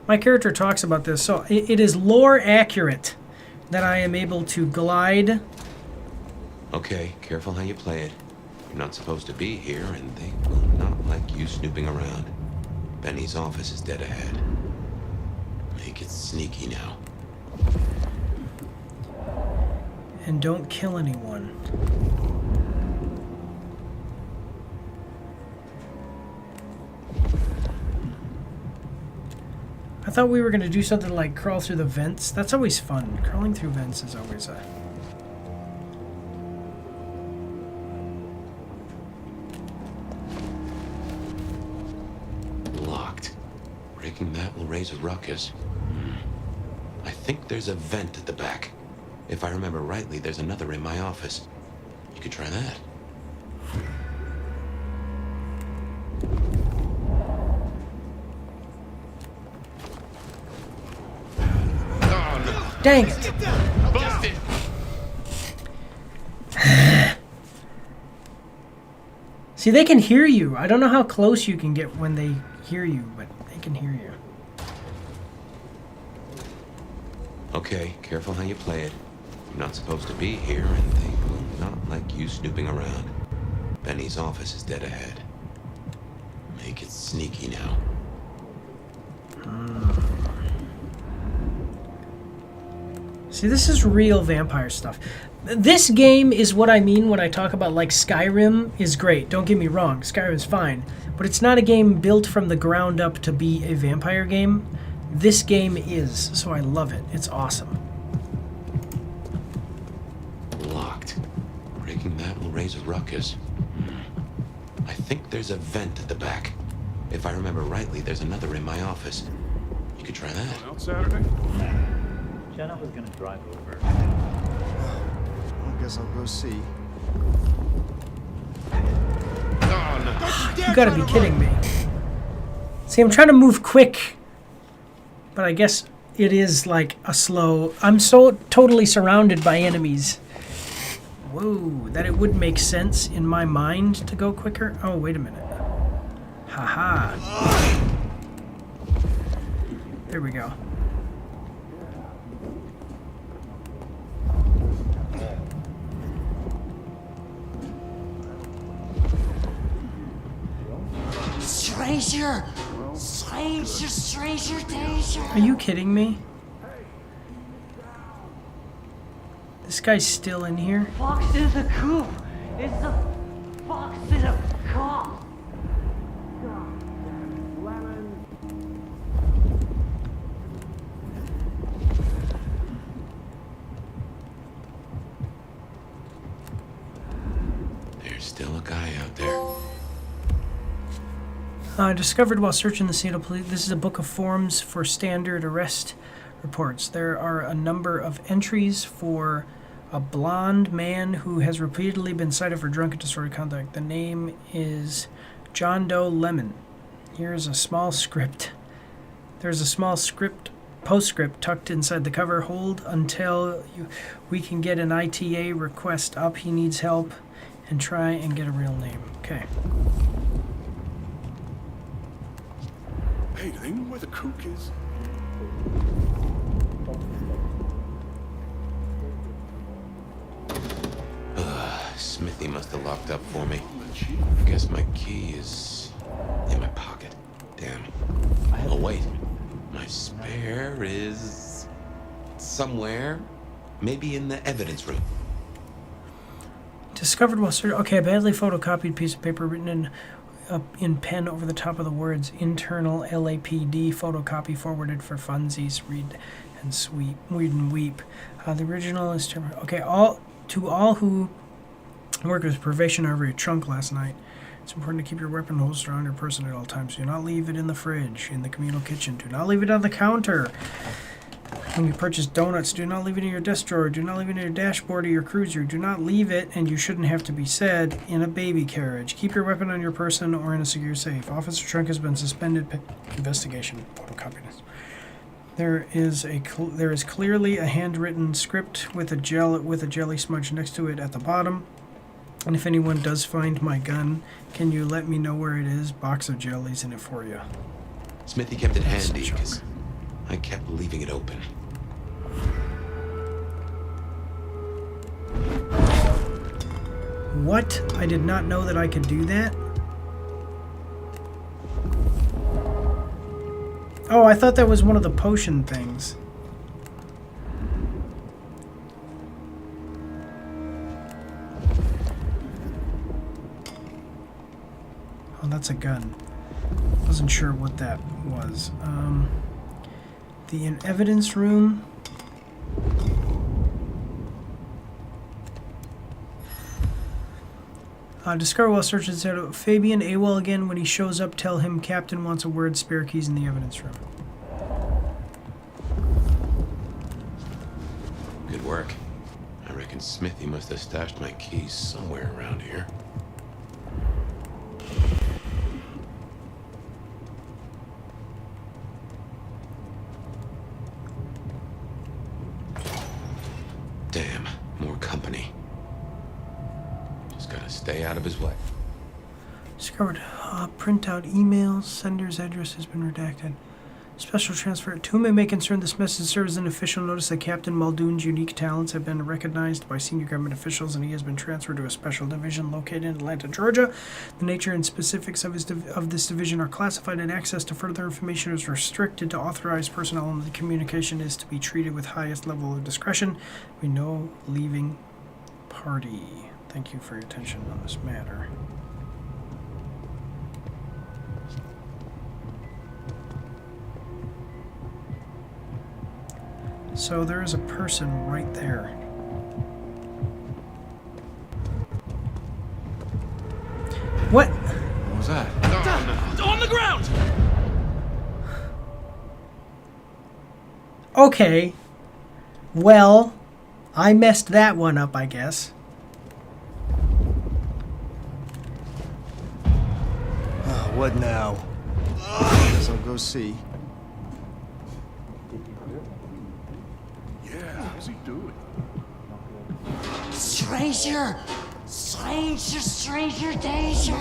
[SPEAKER 1] my character talks about this. So it is lore accurate that I am able to glide.
[SPEAKER 7] Okay, careful how you play it. You're not supposed to be here, and they will not like you snooping around. Benny's office is dead ahead. Make it sneaky now.
[SPEAKER 1] And don't kill anyone. I thought we were going to do something like crawl through the vents. That's always fun. Crawling through vents is always a...
[SPEAKER 7] Locked. Breaking that will raise a ruckus. I think there's a vent at the back. If I remember rightly, there's another in my office. You could try that.
[SPEAKER 1] Dang it!
[SPEAKER 7] Busted!
[SPEAKER 1] See, they can hear you. I don't know how close you can get when they hear you, but they can hear you.
[SPEAKER 7] Okay, careful how you play it. You're not supposed to be here, and they will not like you snooping around. Benny's office is dead ahead. sneaky now.
[SPEAKER 1] See, this is real vampire stuff. This game is what I mean when I talk about, like, Skyrim is great. Don't get me wrong, Skyrim is fine. But it's not a game built from the ground up to be a vampire game. This game is, so I love it. It's awesome.
[SPEAKER 7] Locked. Breaking that will raise a ruckus. I think there's a vent at the back. If I remember rightly, there's another in my office. You could try that.
[SPEAKER 14] Out Saturday?
[SPEAKER 6] Jenna was gonna drive over.
[SPEAKER 3] I guess I'll go see.
[SPEAKER 1] You gotta be kidding me. See, I'm trying to move quick, but I guess it is like a slow... I'm so totally surrounded by enemies. Whoa, that it would make sense in my mind to go quicker. Oh, wait a minute. Haha. There we go.
[SPEAKER 10] Stranger! Stranger danger!
[SPEAKER 1] Are you kidding me? This guy's still in here?
[SPEAKER 9] Fox in the coop! It's the fox in a cop!
[SPEAKER 7] There's still a guy out there.
[SPEAKER 1] Discovered while searching the scene of police. This is a book of forms for standard arrest reports. There are a number of entries for a blonde man who has repeatedly been cited for drunken disorderly conduct. The name is John Doe Lemon. Here's a small script. There's a small postscript tucked inside the cover. Hold until we can get an ITA request up. He needs help, and try and get a real name. Okay.
[SPEAKER 14] Hey, do they know where the kook is?
[SPEAKER 7] Smithy must have locked up for me. I guess my key is in my pocket. Damn. Oh, wait. My spare is somewhere. Maybe in the evidence room.
[SPEAKER 1] Discovered while searching. Okay, a badly photocopied piece of paper written in pen over the top of the words internal LAPD photocopy forwarded for funsies. Read and weep. The original is okay. To all who worked with probation over your trunk last night, it's important to keep your weapon holster on your person at all times. Do not leave it in the fridge, in the communal kitchen. Do not leave it on the counter. When you purchase donuts, do not leave it in your desk drawer. Do not leave it in your dashboard of your cruiser. Do not leave it, and you shouldn't have to be said, in a baby carriage. Keep your weapon on your person or in a secure safe. Officer Trunk has been suspended. Investigation. Photocopy this. There is clearly a handwritten script with a jelly smudge next to it at the bottom. And if anyone does find my gun, can you let me know where it is? Box of jellies in it for you.
[SPEAKER 7] Smithy kept it handy because I kept leaving it open.
[SPEAKER 1] What? I did not know that I could do that? Oh, I thought that was one of the potion things. Oh, that's a gun. Wasn't sure what that was. The evidence room. Discover while searching said Fabian AWOL again. When he shows up, tell him Captain wants a word. Spare keys in the evidence room.
[SPEAKER 7] Good work. I reckon Smithy must have stashed my keys somewhere around here. Damn, more company. Just gotta stay out of his way.
[SPEAKER 1] Discovered. Print out emails. Sender's address has been redacted. Special transfer. To whom it may concern, this message serves as an official notice that Captain Muldoon's unique talents have been recognized by senior government officials, and he has been transferred to a special division located in Atlanta, Georgia. The nature and specifics of this division are classified, and access to further information is restricted to authorized personnel, and the communication is to be treated with highest level of discretion. We know leaving party. Thank you for your attention on this matter. So there is a person right there. What?
[SPEAKER 11] What was that?
[SPEAKER 13] On the ground!
[SPEAKER 1] Okay. Well, I messed that one up, I guess.
[SPEAKER 14] What now? Guess I'll go see.
[SPEAKER 11] How's he doing?
[SPEAKER 10] Stranger! Stranger, stranger danger!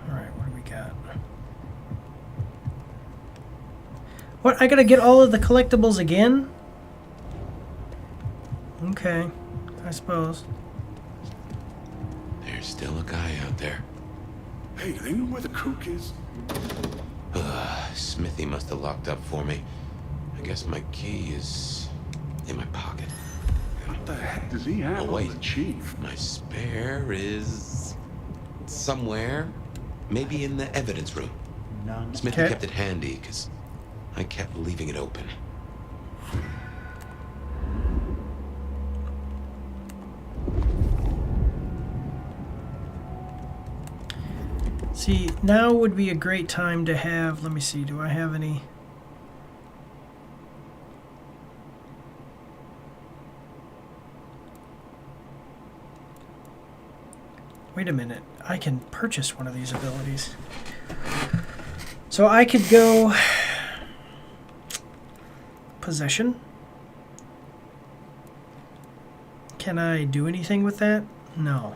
[SPEAKER 1] Alright, what do we got? What? I gotta get all of the collectibles again? Okay, I suppose.
[SPEAKER 7] There's still a guy out there.
[SPEAKER 11] Hey, do they know where the cook is?
[SPEAKER 7] Smithy must have locked up for me. I guess my key is in my pocket.
[SPEAKER 11] What the heck does he have
[SPEAKER 7] Oh, wait.
[SPEAKER 11] on the chief?
[SPEAKER 7] My spare is somewhere. Maybe in the evidence room.
[SPEAKER 6] None.
[SPEAKER 7] Smithy
[SPEAKER 1] Okay.
[SPEAKER 7] kept it handy because I kept leaving it open.
[SPEAKER 1] See, now would be a great time to have, let me see, do I have any? Wait a minute, I can purchase one of these abilities. So I could go possession. Can I do anything with that? No.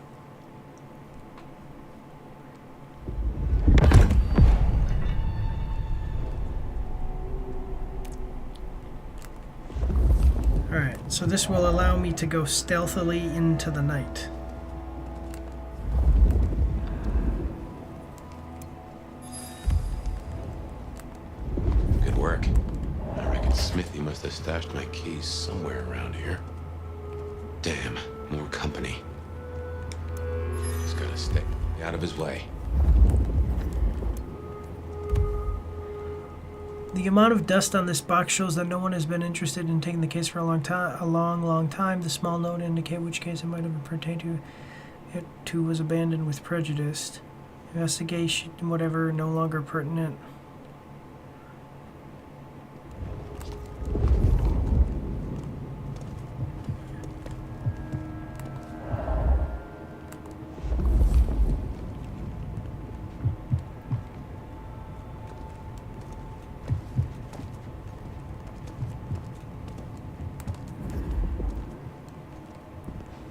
[SPEAKER 1] Alright, so this will allow me to go stealthily into the night.
[SPEAKER 7] Good work. I reckon Smithy must have stashed my keys somewhere around here. Damn, more company. Just gotta stay out of his way.
[SPEAKER 1] The amount of dust on this box shows that no one has been interested in taking the case for a long time. The small note indicate which case it might have pertained to. It too was abandoned with prejudice. Investigation, whatever, no longer pertinent.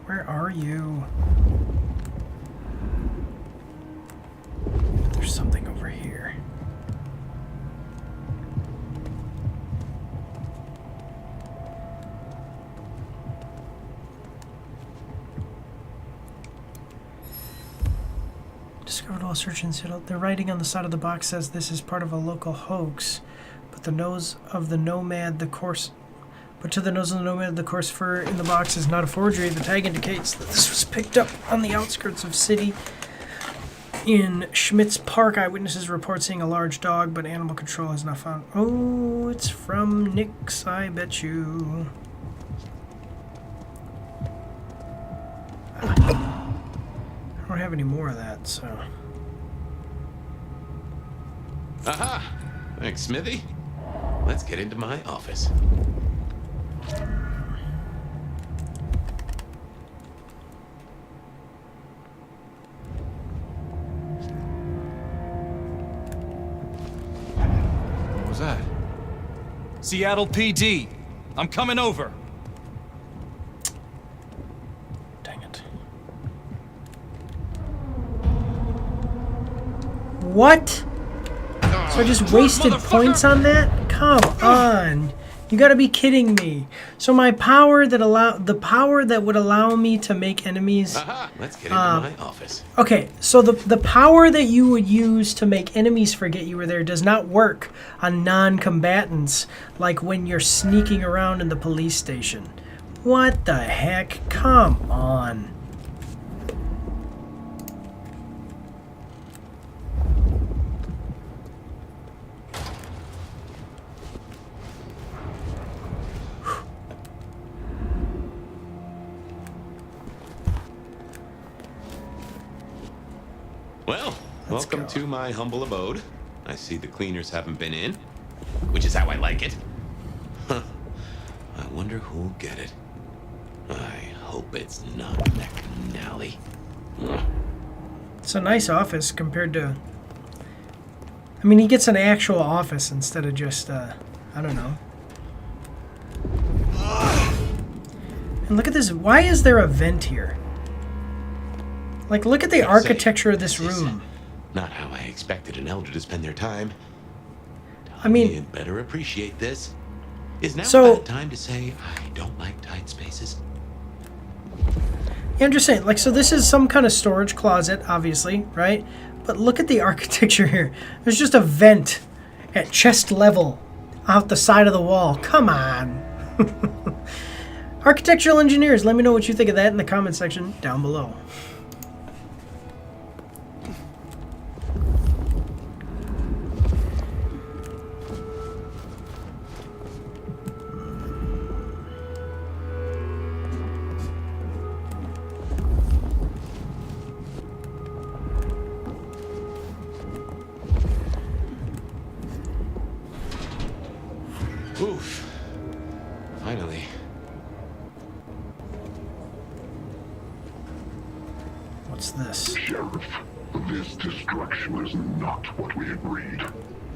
[SPEAKER 1] Where are you? There's something over here. Discovered while searching. The writing on the side of the box says this is part of a local hoax, but the nose of the nomad, the coarse. But to the nose of the nomad, the coarse fur in the box is not a forgery. The tag indicates that this was picked up on the outskirts of city. In Schmidt's Park, eyewitnesses report seeing a large dog, but animal control has not found. Oh, it's from Nick's, I bet you. I don't have any more of that, so.
[SPEAKER 7] Aha! Thanks, Smithy. Let's get into my office.
[SPEAKER 11] What was that?
[SPEAKER 13] Seattle PD. I'm coming over.
[SPEAKER 1] Dang it. What? So I just wasted points on that? Come on. You gotta be kidding me. So my power the power that would allow me to make enemies.
[SPEAKER 7] Let's get into my office.
[SPEAKER 1] Okay, so the power that you would use to make enemies forget you were there does not work on non-combatants, like when you're sneaking around in the police station. What the heck? Come on.
[SPEAKER 7] Well, welcome to my humble abode. I see the cleaners haven't been in, which is how I like it. Huh. I wonder who'll get it. I hope it's not McNally.
[SPEAKER 1] It's a nice office compared to... I mean, he gets an actual office instead of just, I don't know. And look at this. Why is there a vent here? Like, look at the architecture of this room.
[SPEAKER 7] Not how I expected an elder to spend their time.
[SPEAKER 1] I mean...
[SPEAKER 7] You'd better appreciate this. Is now
[SPEAKER 1] So-
[SPEAKER 7] about time to say I don't like tight spaces?
[SPEAKER 1] Yeah, I'm just saying, like, so this is some kind of storage closet, obviously, right? But look at the architecture here. There's just a vent at chest level out the side of the wall. Come on. Architectural engineers, let me know what you think of that in the comment section down below.
[SPEAKER 7] Oof. Finally.
[SPEAKER 1] What's this?
[SPEAKER 11] Sheriff, this destruction is not what we agreed.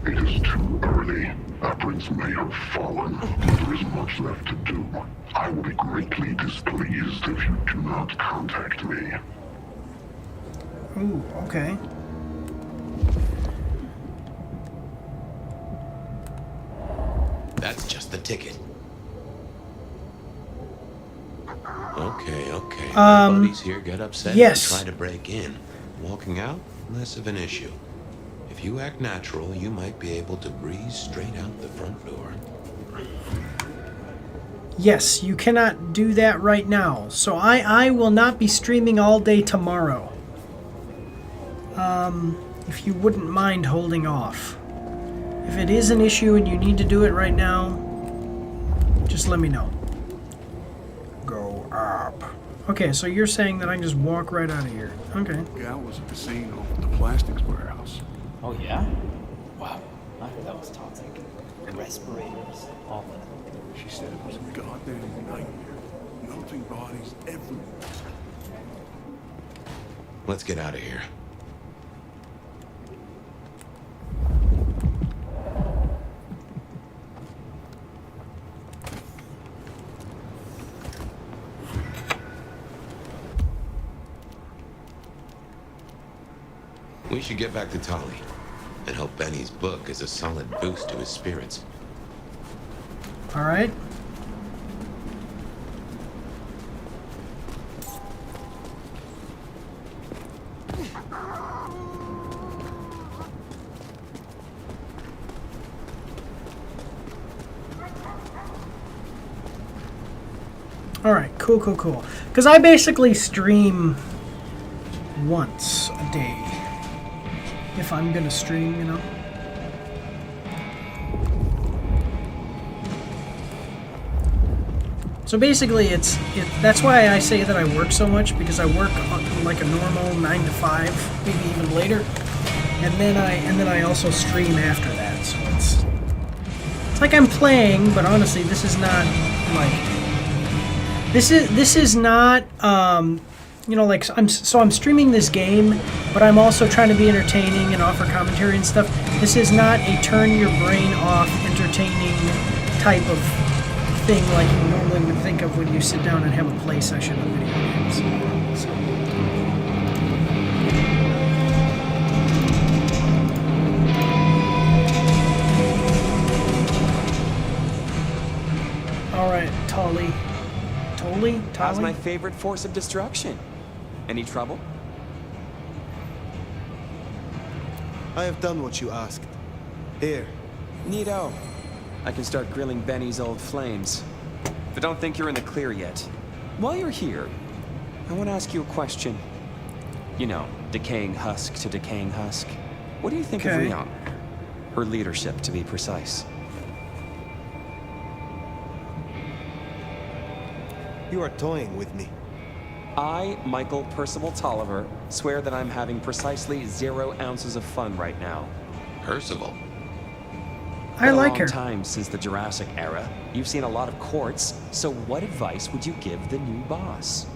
[SPEAKER 11] It is too early. Our prince may have fallen, but there is much left to do. I will be greatly displeased if you do not contact me.
[SPEAKER 1] Ooh, okay.
[SPEAKER 7] That's just the ticket. Okay. My buddies here get upset
[SPEAKER 1] yes.
[SPEAKER 7] and try to break in. Walking out, less of an issue. If you act natural, you might be able to breeze straight out the front door.
[SPEAKER 1] Yes, you cannot do that right now. So I will not be streaming all day tomorrow. If you wouldn't mind holding off. If it is an issue and you need to do it right now, just let me know. Go up. Okay, so you're saying that I can just walk right out of here. Okay.
[SPEAKER 11] Gal was at the scene of the plastics warehouse.
[SPEAKER 6] Oh, yeah? Wow. I heard that was toxic. Respirators, all of it.
[SPEAKER 11] She said it was a goddamn nightmare. Melting bodies everywhere.
[SPEAKER 7] Let's get out of here. We should get back to Tali and hope Benny's book is a solid boost to his spirits.
[SPEAKER 1] All right. All right, cool. Because I basically stream once a day. If I'm gonna stream, you know. So basically, that's why I say that I work so much, because I work like a normal 9 to 5, maybe even later, and then I also stream after that. So it's like I'm playing, but honestly, this is not like this is not you know, like I'm streaming this game, but I'm also trying to be entertaining and offer commentary and stuff. This is not a turn your brain off entertaining type of thing like you normally would think of when you sit down and have a play session of video games. So.
[SPEAKER 12] How's
[SPEAKER 1] Tali?
[SPEAKER 12] my favorite force of destruction? Any trouble?
[SPEAKER 5] I have done what you asked. Here.
[SPEAKER 12] Neato. I can start grilling Benny's old flames. But don't think you're in the clear yet. While you're here, I want to ask you a question. You know, decaying husk to decaying husk. What do you think of Ryong? Her leadership, to be precise.
[SPEAKER 5] You are toying with me.
[SPEAKER 12] I, Michael Percival Tolliver, swear that I'm having precisely 0 ounces of fun right now.
[SPEAKER 7] Percival?
[SPEAKER 1] I like her.
[SPEAKER 12] Been a long time since the Jurassic era. You've seen a lot of courts, so what advice would you give the new boss?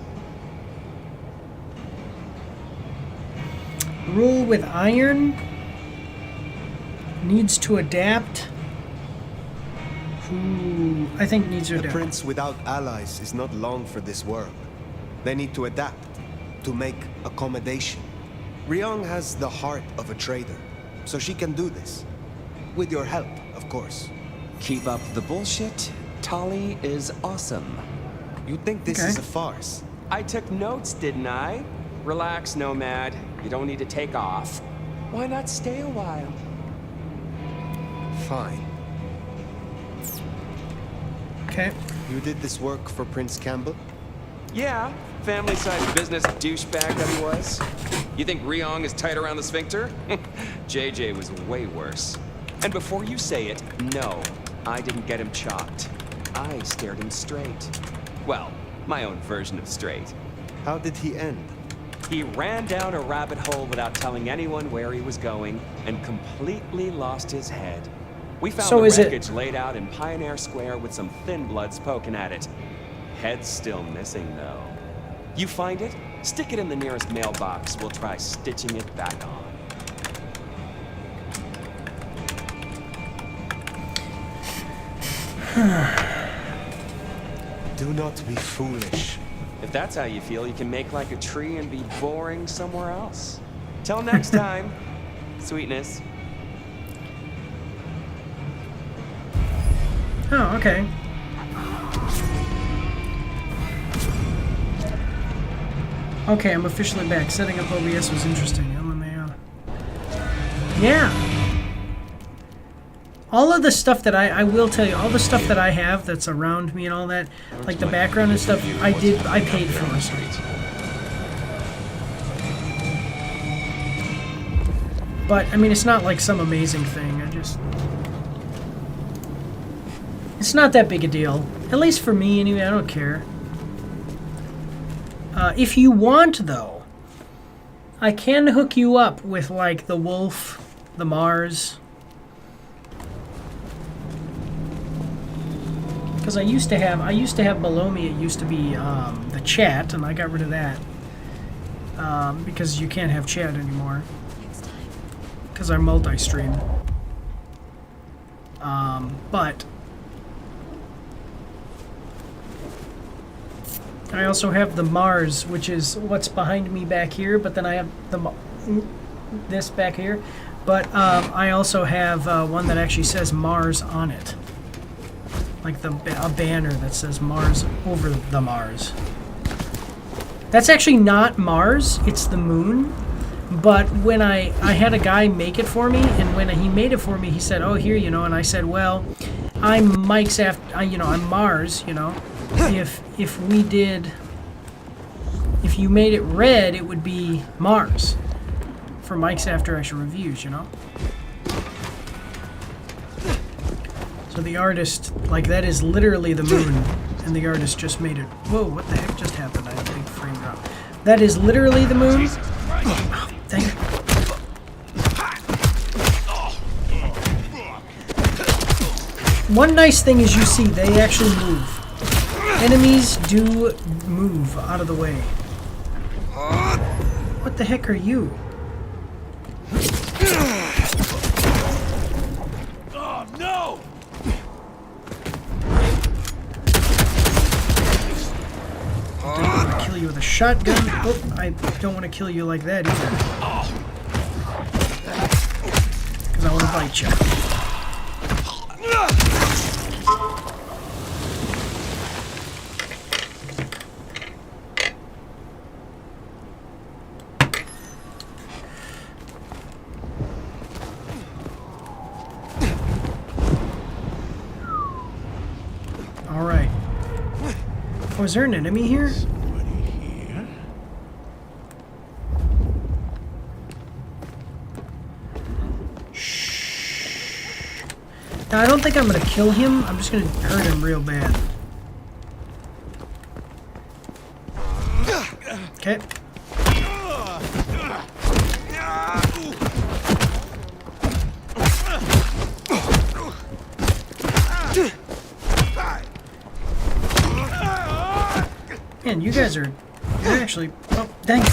[SPEAKER 1] Rule with iron. Needs to adapt. Ooh, I think needs to
[SPEAKER 5] A
[SPEAKER 1] adapt.
[SPEAKER 5] prince without allies is not long for this world. They need to adapt, to make accommodation. Ryong has the heart of a trader, so she can do this. With your help, of course.
[SPEAKER 12] Keep up the bullshit. Tali is awesome.
[SPEAKER 5] You think this is a farce?
[SPEAKER 12] I took notes, didn't I? Relax, Nomad. You don't need to take off. Why not stay a while?
[SPEAKER 5] Fine.
[SPEAKER 1] Okay.
[SPEAKER 5] You did this work for Prince Campbell?
[SPEAKER 12] Yeah, family-sized business douchebag that he was. You think Ryong is tight around the sphincter? JJ was way worse. And before you say it, no, I didn't get him chopped. I stared him straight. Well, my own version of straight.
[SPEAKER 5] How did he end?
[SPEAKER 12] He ran down a rabbit hole without telling anyone where he was going and completely lost his head. We found
[SPEAKER 1] So
[SPEAKER 12] the
[SPEAKER 1] is it-
[SPEAKER 12] wreckage laid out in Pioneer Square with some thin bloods poking at it. Head's still missing, though. You find it, stick it in the nearest mailbox. We'll try stitching it back on.
[SPEAKER 5] Do not be foolish.
[SPEAKER 12] If that's how you feel, you can make like a tree and be boring somewhere else. Till next time, sweetness.
[SPEAKER 1] Oh, okay. Okay, I'm officially back. Setting up OBS was interesting. Yeah. All of the stuff that I will tell you, all the stuff that I have that's around me and all that, like the background and stuff, I paid for. But, I mean, it's not like some amazing thing. It's not that big a deal. At least for me, anyway. I don't care. If you want, though, I can hook you up with, like, the Wolf, the MAARs. Because I used to have below me, it used to be the chat, and I got rid of that. Because you can't have chat anymore. Because I multi-stream. But I also have the MAARs, which is what's behind me back here, but then I have this back here. But I also have one that actually says MAARs on it. Like a banner that says MAARs over the MAARs. That's actually not Mars, it's the moon. But when I had a guy make it for me, and when he made it for me, he said, "Oh, here, you know," and I said, "Well, I'm Mike's after, I'm Mars, you know. If you made it red, it would be Mars for Mike's After Action Reviews, you know." So the artist, like, that is literally the moon, and the artist just made it. Whoa, what the heck just happened? I had a big frame drop. That is literally the moon. Oh, thank you. One nice thing is you see, they actually move. Enemies do move out of the way. What the heck are you?
[SPEAKER 13] Oh, no!
[SPEAKER 1] I don't want to kill you with a shotgun. Oh, I don't want to kill you like that either. Because I want to bite you. Oh, is there an enemy here?
[SPEAKER 13] Somebody here.
[SPEAKER 1] Shh. Now, I don't think I'm gonna kill him. I'm just gonna hurt him real bad. Okay. Man, you guys are... You're actually... Oh, dang it.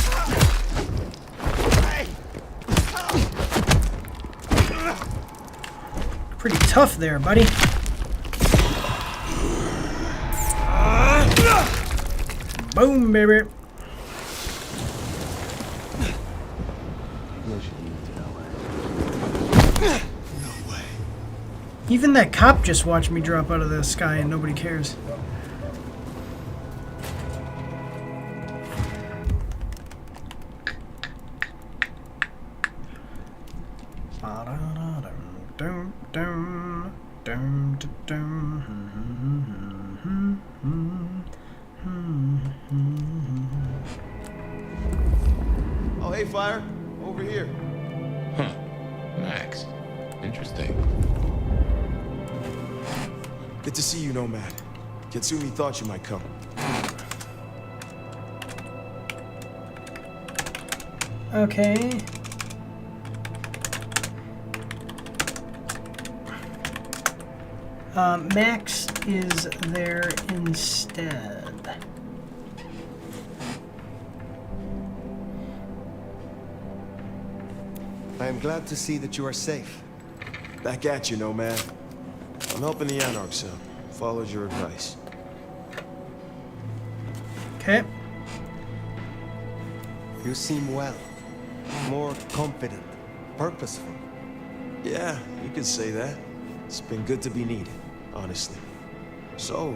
[SPEAKER 1] Pretty tough there, buddy. Boom, baby.
[SPEAKER 14] No way.
[SPEAKER 1] Even that cop just watched me drop out of the sky and nobody cares.
[SPEAKER 5] Oh, hey, Fire. Over here.
[SPEAKER 7] Huh. Max. Interesting.
[SPEAKER 15] Good to see you, Nomad. Katsumi thought you might come.
[SPEAKER 1] Okay. Max is there instead.
[SPEAKER 5] I am glad to see that you are safe.
[SPEAKER 15] Back at you, Nomad. I'm helping the Anarchs out. Followed your advice.
[SPEAKER 1] Okay.
[SPEAKER 5] You seem well. More confident. Purposeful.
[SPEAKER 15] Yeah, you could say that. It's been good to be needed, honestly. So,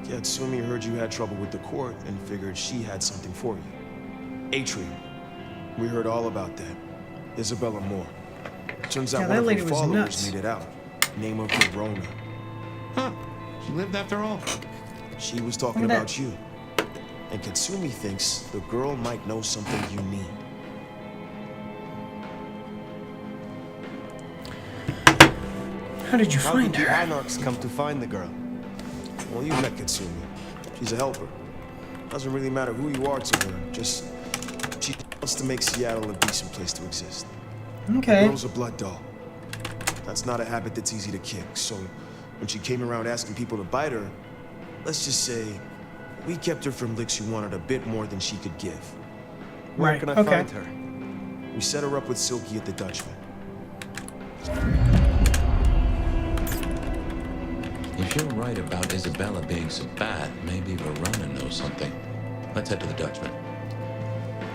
[SPEAKER 15] Katsumi heard you had trouble with the court and figured she had something for you. Atrium. We heard all about that. Isabella Moore. Turns out
[SPEAKER 1] Yeah,
[SPEAKER 15] one
[SPEAKER 1] that
[SPEAKER 15] of
[SPEAKER 1] lady
[SPEAKER 15] her
[SPEAKER 1] was
[SPEAKER 15] followers
[SPEAKER 1] nuts.
[SPEAKER 15] made it out. Name of Verona.
[SPEAKER 7] Huh. She lived after all.
[SPEAKER 15] She was talking
[SPEAKER 1] Look at
[SPEAKER 15] about you. And Katsumi thinks the girl might know something you need.
[SPEAKER 1] How did you
[SPEAKER 5] How
[SPEAKER 1] find
[SPEAKER 5] did the
[SPEAKER 1] her?
[SPEAKER 5] Anarchs come to find the girl?
[SPEAKER 15] Well, you met Katsumi. She's a helper. Doesn't really matter who you are to her. Just, she wants to make Seattle a decent place to exist.
[SPEAKER 1] Okay.
[SPEAKER 15] The girl's a blood doll. That's not a habit that's easy to kick. So, when she came around asking people to bite her, let's just say, we kept her from licks who wanted a bit more than she could give.
[SPEAKER 5] Where
[SPEAKER 1] Right,
[SPEAKER 5] can I
[SPEAKER 1] okay.
[SPEAKER 5] find her?
[SPEAKER 15] We set her up with Silky at the Dutchman.
[SPEAKER 7] If you're right about Isabella being so bad, maybe Verona knows something. Let's head to the Dutchman.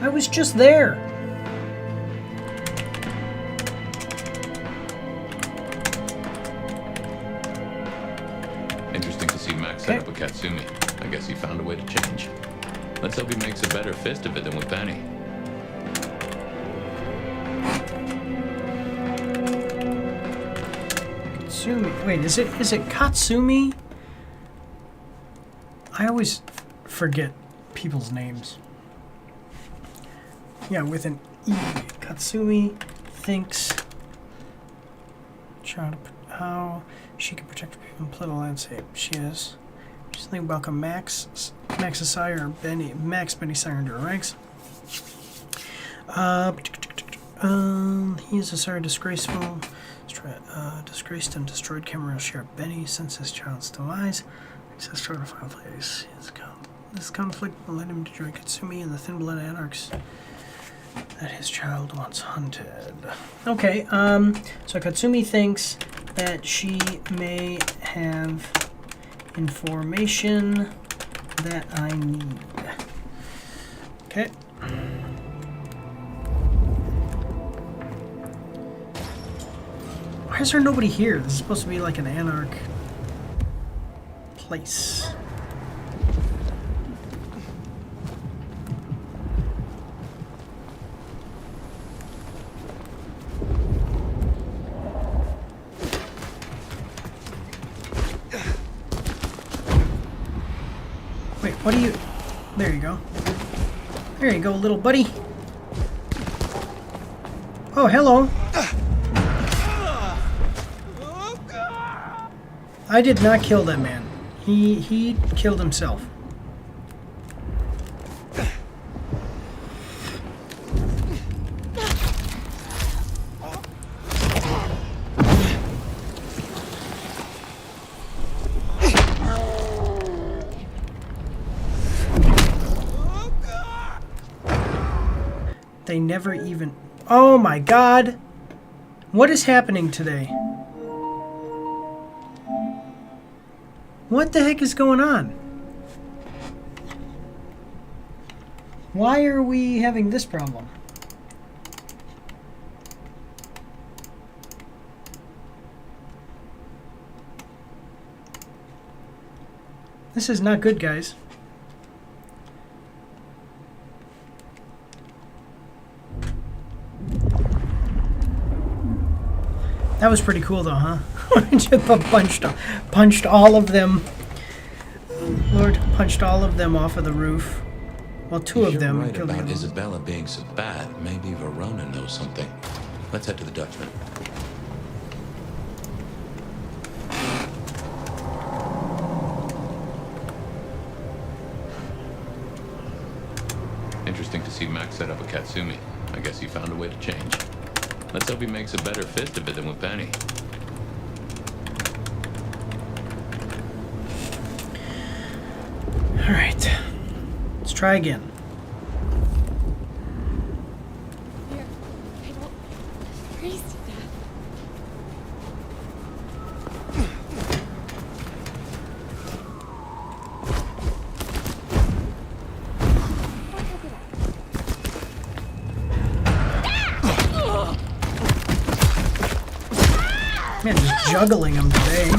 [SPEAKER 1] I was just there.
[SPEAKER 7] Interesting to see Max set up with Katsumi. I guess he found a way to change. Let's hope he makes a better fist of it than with Benny.
[SPEAKER 1] Katsumi. Wait, is it Katsumi? I always forget people's names. Yeah, with an E. Katsumi thinks how she can protect people and play the landscape. She is. Recently welcome Max Sire, Benny Sire into her ranks. He is a Sire disgraced and destroyed Cameron share Benny since his child's demise. Access to the place. This conflict will let him destroy Katsumi and the thin-blood anarchs that his child once hunted. Okay, so Katsumi thinks that she may have information that I need. Okay. Why is there nobody here? This is supposed to be like an anarch place. Wait, What do you... There you go. There you go, little buddy. Oh, hello. I did not kill that man. He killed himself. They never even... Oh my god! What is happening today? What the heck is going on? Why are we having this problem? This is not good, guys. That was pretty cool, though, huh? Just punched all of them. Lord punched all of them off of the roof. Well, two of them.
[SPEAKER 7] Right about Isabella being so bad. Maybe Verona knows something. Let's head to the Dutchman. Interesting to see Max set up a Katsumi. I guess he found a way to change. Let's hope he makes a better fist of it than with Penny.
[SPEAKER 1] All right. Let's try again.
[SPEAKER 8] Here, I don't freeze to death.
[SPEAKER 1] Man, just juggling them today.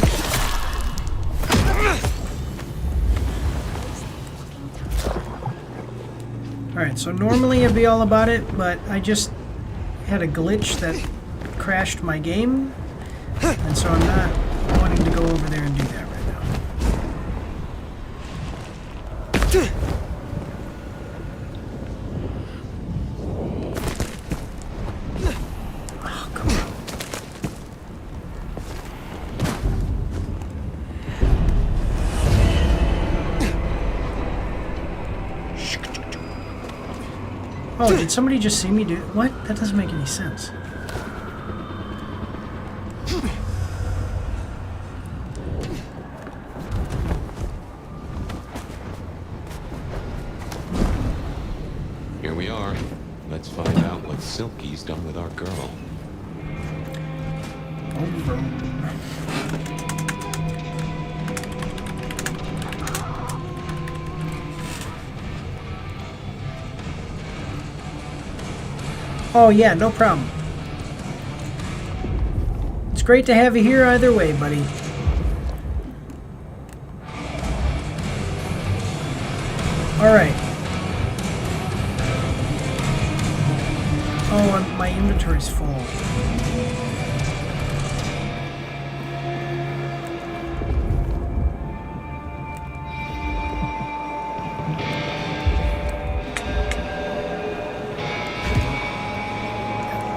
[SPEAKER 1] Alright, so normally it'd be all about it, but I just had a glitch that crashed my game, and so I'm not wanting to go over there and do that right now. Oh, come on. Oh, did somebody just see me do... What? That doesn't make any sense.
[SPEAKER 7] Here we are. Let's find out what Silky's done with our girl.
[SPEAKER 1] Oh yeah, no problem. It's great to have you here either way, buddy. Alright. Oh, my inventory's full.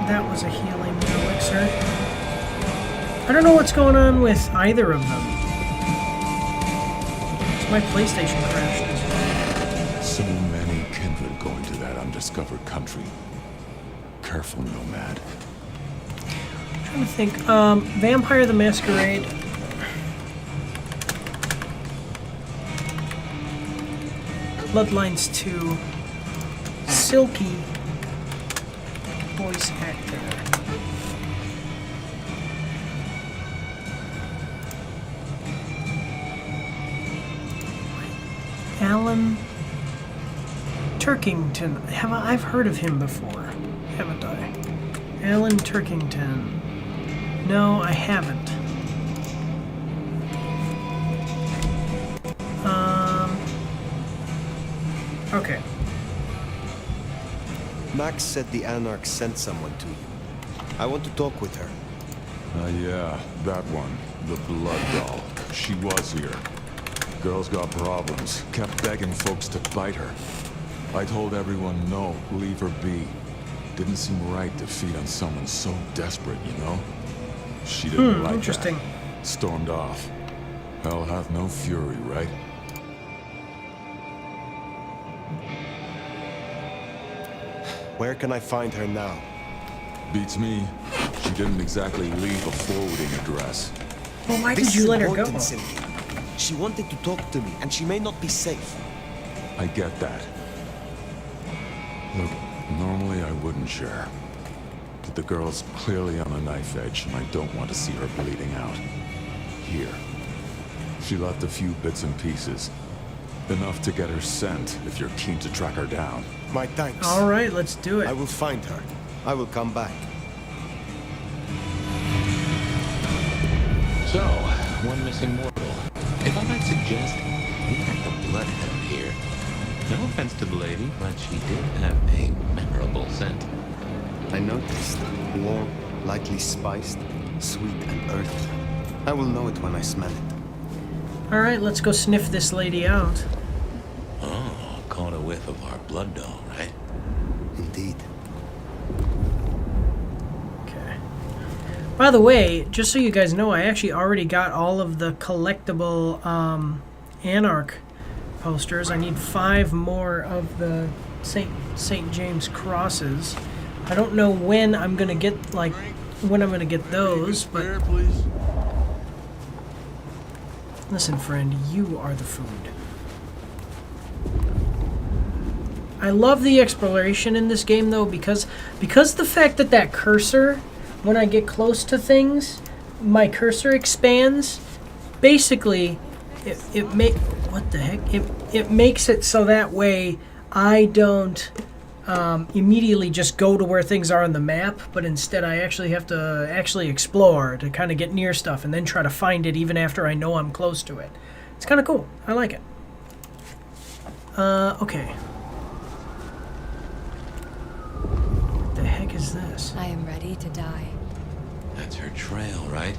[SPEAKER 1] That was a healing elixir. I don't know what's going on with either of them. So my PlayStation crashed as well.
[SPEAKER 16] So many kindred going to that undiscovered country. Careful, nomad.
[SPEAKER 1] I'm trying to think. Vampire the Masquerade. Bloodlines 2. Silky. Voice actor. Alan Turkington. I've heard of him before, haven't I? Alan Turkington. No, I haven't. Okay.
[SPEAKER 5] Max said the Anarch sent someone to you. I want to talk with her.
[SPEAKER 16] Yeah, that one. The blood doll. She was here. Girl's got problems. Kept begging folks to bite her. I told everyone no, leave her be. Didn't seem right to feed on someone so desperate, you know? She didn't like
[SPEAKER 1] interesting.
[SPEAKER 16] that. Stormed off. Hell hath no fury, right?
[SPEAKER 5] Where can I find her now?
[SPEAKER 16] Beats me. She didn't exactly leave a forwarding address.
[SPEAKER 1] Well, why
[SPEAKER 5] This
[SPEAKER 1] did you
[SPEAKER 5] is
[SPEAKER 1] let her
[SPEAKER 5] important,
[SPEAKER 1] go?
[SPEAKER 5] Cynthia. She wanted to talk to me, and she may not be safe.
[SPEAKER 16] I get that. Look, normally I wouldn't share. But the girl's clearly on a knife edge, and I don't want to see her bleeding out. Here. She left a few bits and pieces. Enough to get her sent, if you're keen to track her down.
[SPEAKER 5] My thanks.
[SPEAKER 1] All right, let's do it.
[SPEAKER 5] I will find her. I will come back.
[SPEAKER 7] So, one missing mortal. If I might suggest, we have a bloodhound here. No offense to the lady, but she did have a memorable scent.
[SPEAKER 5] I noticed. Warm, lightly spiced, sweet and earthy. I will know it when I smell it.
[SPEAKER 1] All right, let's go sniff this lady out.
[SPEAKER 7] Oh, caught a whiff of our blood doll, right?
[SPEAKER 5] Indeed.
[SPEAKER 1] Okay. By the way, just so you guys know, I actually already got all of the collectible Anarch posters. I need 5 more of the St. James crosses. I don't know when I'm gonna get those, but listen, friend, you are the food. I love the exploration in this game, though, because the fact that cursor, when I get close to things, my cursor expands. Basically, it makes it so that way I don't immediately just go to where things are on the map, but instead I actually have to explore to kind of get near stuff and then try to find it even after I know I'm close to it. It's kind of cool. I like it. Okay. What the heck is this?
[SPEAKER 8] I am ready to die.
[SPEAKER 7] That's her trail, right?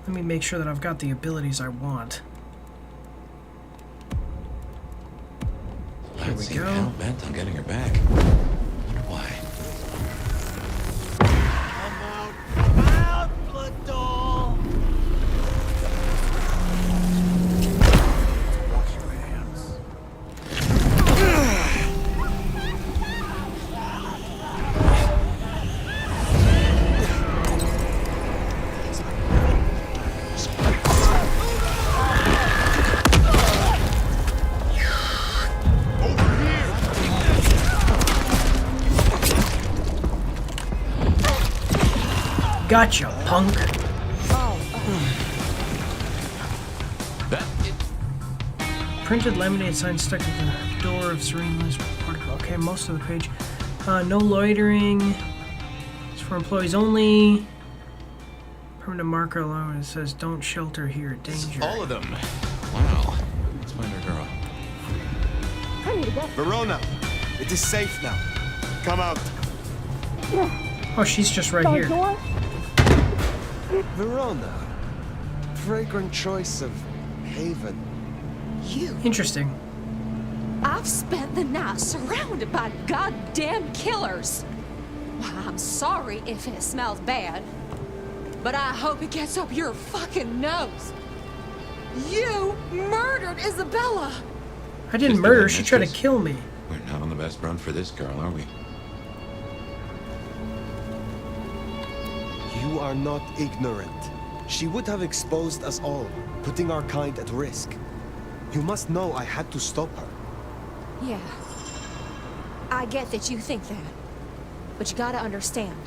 [SPEAKER 1] Let me make sure that I've got the abilities I want. Here we go.
[SPEAKER 7] Hell bent on getting her back. Wonder why?
[SPEAKER 13] I'm out, blood doll!
[SPEAKER 16] Wash your hands.
[SPEAKER 1] Gotcha, punk. Printed laminated sign stuck to the door of Serena's particle. Okay, most of the page. No loitering. It's for employees only. Permanent marker alone. It says don't shelter here. Danger.
[SPEAKER 7] All of them. Wow. Let's find our girl.
[SPEAKER 5] Verona, it is safe now. Come out.
[SPEAKER 1] Oh, she's just right here.
[SPEAKER 5] Verona. Fragrant choice of haven.
[SPEAKER 2] You.
[SPEAKER 1] Interesting.
[SPEAKER 8] I've spent the night surrounded by goddamn killers. Well, I'm sorry if it smells bad, but I hope it gets up your fucking nose. You murdered Isabella.
[SPEAKER 1] I didn't murder her. She tried to kill me.
[SPEAKER 7] We're not on the best run for this girl, are we?
[SPEAKER 5] You are not ignorant. She would have exposed us all, putting our kind at risk. You must know I had to stop her.
[SPEAKER 8] Yeah. I get that you think that. But you gotta understand.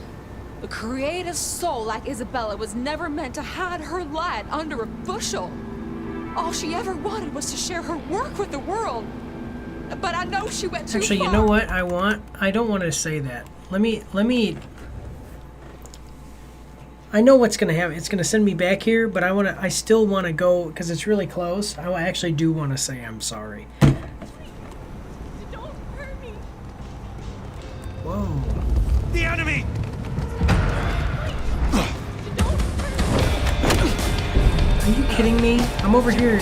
[SPEAKER 8] A creative soul like Isabella was never meant to hide her light under a bushel. All she ever wanted was to share her work with the world. But I know she went too far.
[SPEAKER 1] Actually, you know what I don't want to say that. Let me I know what's going to happen. It's going to send me back here, but I still want to go because it's really close. I actually do want to say I'm sorry.
[SPEAKER 8] Don't hurt me.
[SPEAKER 1] Whoa.
[SPEAKER 13] The enemy!
[SPEAKER 1] Are you kidding me? I'm over here.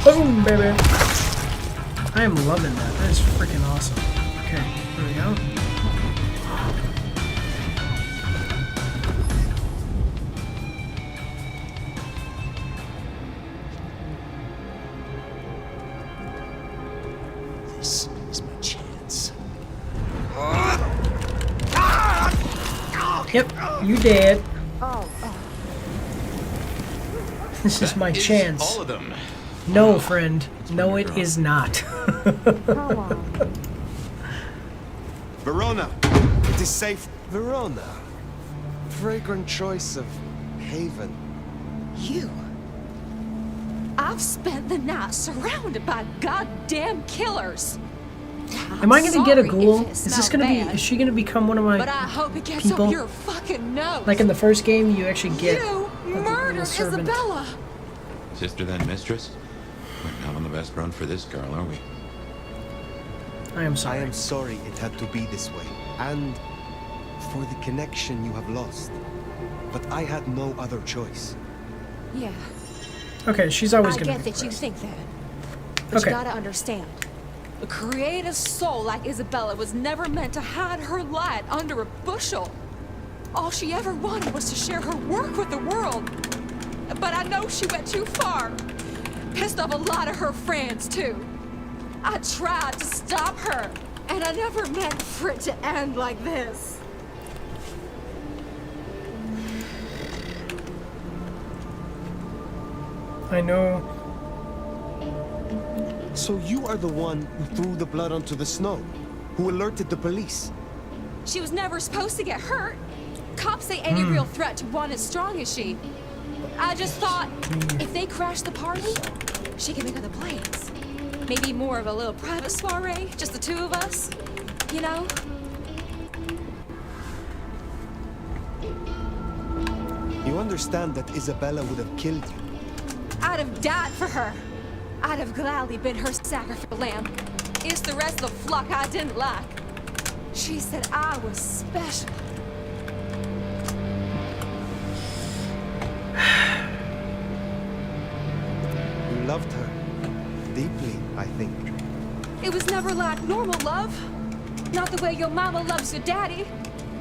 [SPEAKER 1] Boom, baby. I am loving that. That is freaking awesome. Okay, there we go.
[SPEAKER 15] This is my chance.
[SPEAKER 1] Yep, you did. This is my chance.
[SPEAKER 7] All of them.
[SPEAKER 1] No, friend. No, it is not.
[SPEAKER 5] Verona! It is safe. Verona. Fragrant choice of haven.
[SPEAKER 8] You. I've spent the night surrounded by goddamn killers.
[SPEAKER 1] Am I gonna get a
[SPEAKER 8] sorry
[SPEAKER 1] ghoul?
[SPEAKER 8] if it
[SPEAKER 1] Is this
[SPEAKER 8] smelled
[SPEAKER 1] gonna be?
[SPEAKER 8] bad,
[SPEAKER 1] Is she gonna become one of my
[SPEAKER 8] but I hope it gets
[SPEAKER 1] people?
[SPEAKER 8] up your fucking nose.
[SPEAKER 1] Like in the first game, you actually get
[SPEAKER 8] You
[SPEAKER 1] a little
[SPEAKER 8] murdered
[SPEAKER 1] servant.
[SPEAKER 8] Isabella.
[SPEAKER 7] Sister then mistress? We're not on the best run for this girl, are we?
[SPEAKER 1] I am sorry.
[SPEAKER 5] I am sorry it had to be this way, and for the connection you have lost. But I had no other choice.
[SPEAKER 8] Yeah.
[SPEAKER 1] Okay, she's always
[SPEAKER 8] I
[SPEAKER 1] gonna
[SPEAKER 8] get
[SPEAKER 1] be
[SPEAKER 8] that you
[SPEAKER 1] depressed.
[SPEAKER 8] think that, but
[SPEAKER 1] Okay.
[SPEAKER 8] you gotta understand. A creative soul like Isabella was never meant to hide her light under a bushel. All she ever wanted was to share her work with the world. But I know she went too far. Pissed off a lot of her friends, too. I tried to stop her, and I never meant for it to end like this.
[SPEAKER 1] I know.
[SPEAKER 5] So you are the one who threw the blood onto the snow, who alerted the police.
[SPEAKER 8] She was never supposed to get hurt. Cops say any real threat to one as strong as she. I just thought, if they crash the party, she can make other plans. Maybe more of a little private soiree, just the two of us, you know?
[SPEAKER 5] You understand that Isabella would have killed you.
[SPEAKER 8] I'd have died for her. I'd have gladly been her sacrificial lamb. It's the rest of the flock I didn't like. She said I was special.
[SPEAKER 5] You loved her deeply, I think.
[SPEAKER 8] It was never like normal love. Not the way your mama loves your daddy,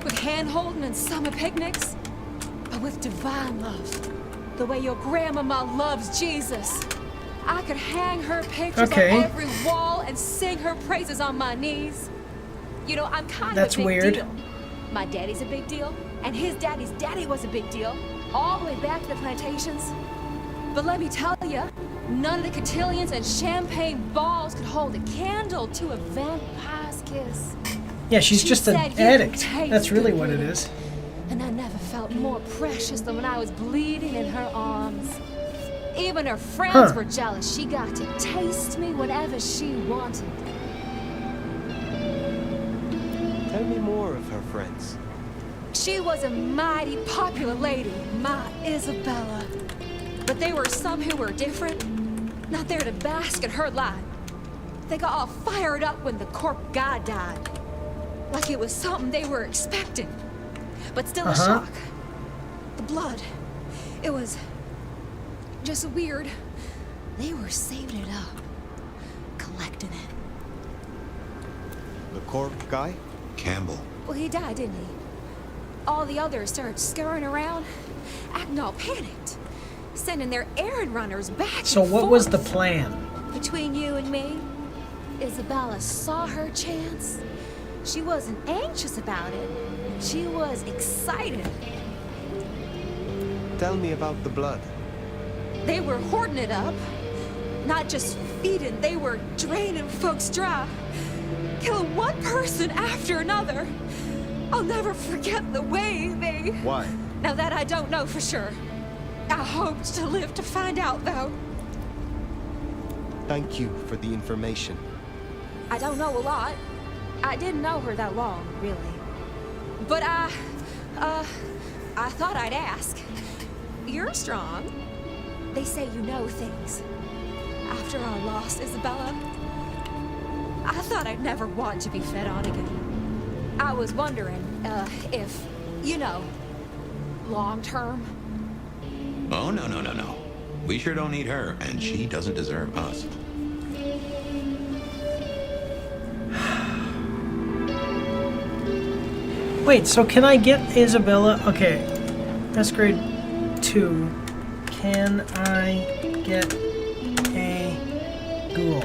[SPEAKER 8] with hand-holding and summer picnics, but with divine love. The way your grandmama loves Jesus. I could hang her pictures on every wall and sing her praises on my knees. You know, I'm kind
[SPEAKER 1] That's
[SPEAKER 8] of a big
[SPEAKER 1] weird.
[SPEAKER 8] deal. My daddy's a big deal, and his daddy's daddy was a big deal, all the way back to the plantations. But let me tell you, none of the cotillions and champagne balls could hold a candle to a vampire's kiss.
[SPEAKER 1] Yeah, she's
[SPEAKER 8] She
[SPEAKER 1] just an
[SPEAKER 8] said you
[SPEAKER 1] addict.
[SPEAKER 8] taste
[SPEAKER 1] That's really
[SPEAKER 8] the
[SPEAKER 1] what it
[SPEAKER 8] bleeding.
[SPEAKER 1] is.
[SPEAKER 8] And I never felt more precious than when I was bleeding in her arms. Even her friends were jealous. She got to taste me whenever she wanted.
[SPEAKER 5] Tell me more of her friends.
[SPEAKER 8] She was a mighty popular lady, my Isabella. But there were some who were different, not there to bask in her light. They got all fired up when the corp guy died. Like it was something they were expecting. But still a shock. The blood. It was just weird. They were saving it up. Collecting it.
[SPEAKER 5] The corp guy?
[SPEAKER 7] Campbell.
[SPEAKER 8] Well, he died, didn't he? All the others started scurrying around, acting all panicked. Sending their errand runners back
[SPEAKER 1] So
[SPEAKER 8] and
[SPEAKER 1] what was the
[SPEAKER 8] forth.
[SPEAKER 1] plan?
[SPEAKER 8] Between you and me, Isabella saw her chance. She wasn't anxious about it. She was excited.
[SPEAKER 5] Tell me about the blood.
[SPEAKER 8] They were hoarding it up. Not just feeding, they were draining folks dry. Killing one person after another. I'll never forget the way they...
[SPEAKER 5] Why?
[SPEAKER 8] Now that I don't know for sure. I hoped to live to find out, though.
[SPEAKER 5] Thank you for the information.
[SPEAKER 8] I don't know a lot. I didn't know her that long, really. But I I thought I'd ask. You're strong. They say you know things. After our loss, Isabella, I thought I'd never want to be fed on again. I was wondering, if, you know, long term.
[SPEAKER 7] Oh, no. We sure don't need her, and she doesn't deserve us.
[SPEAKER 1] Wait, so can I get Isabella? Okay, Masquerade 2. Can I get a ghoul?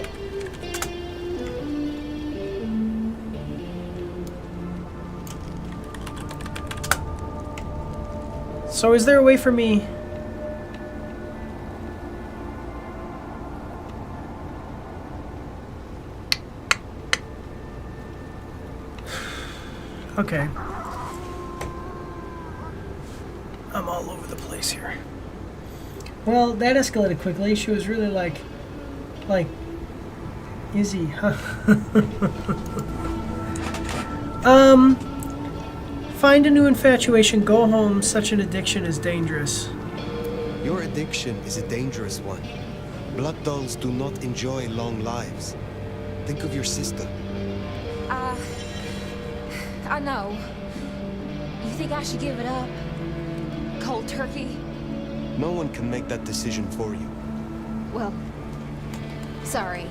[SPEAKER 1] So is there a way for me? Okay. I'm all over the place here. Well, that escalated quickly. She was really like, Izzy, huh? Find a new infatuation, go home. Such an addiction is dangerous.
[SPEAKER 5] Your addiction is a dangerous one. Blood dolls do not enjoy long lives. Think of your sister.
[SPEAKER 8] I know. You think I should give it up? Cold turkey?
[SPEAKER 5] No one can make that decision for you.
[SPEAKER 8] Well, sorry.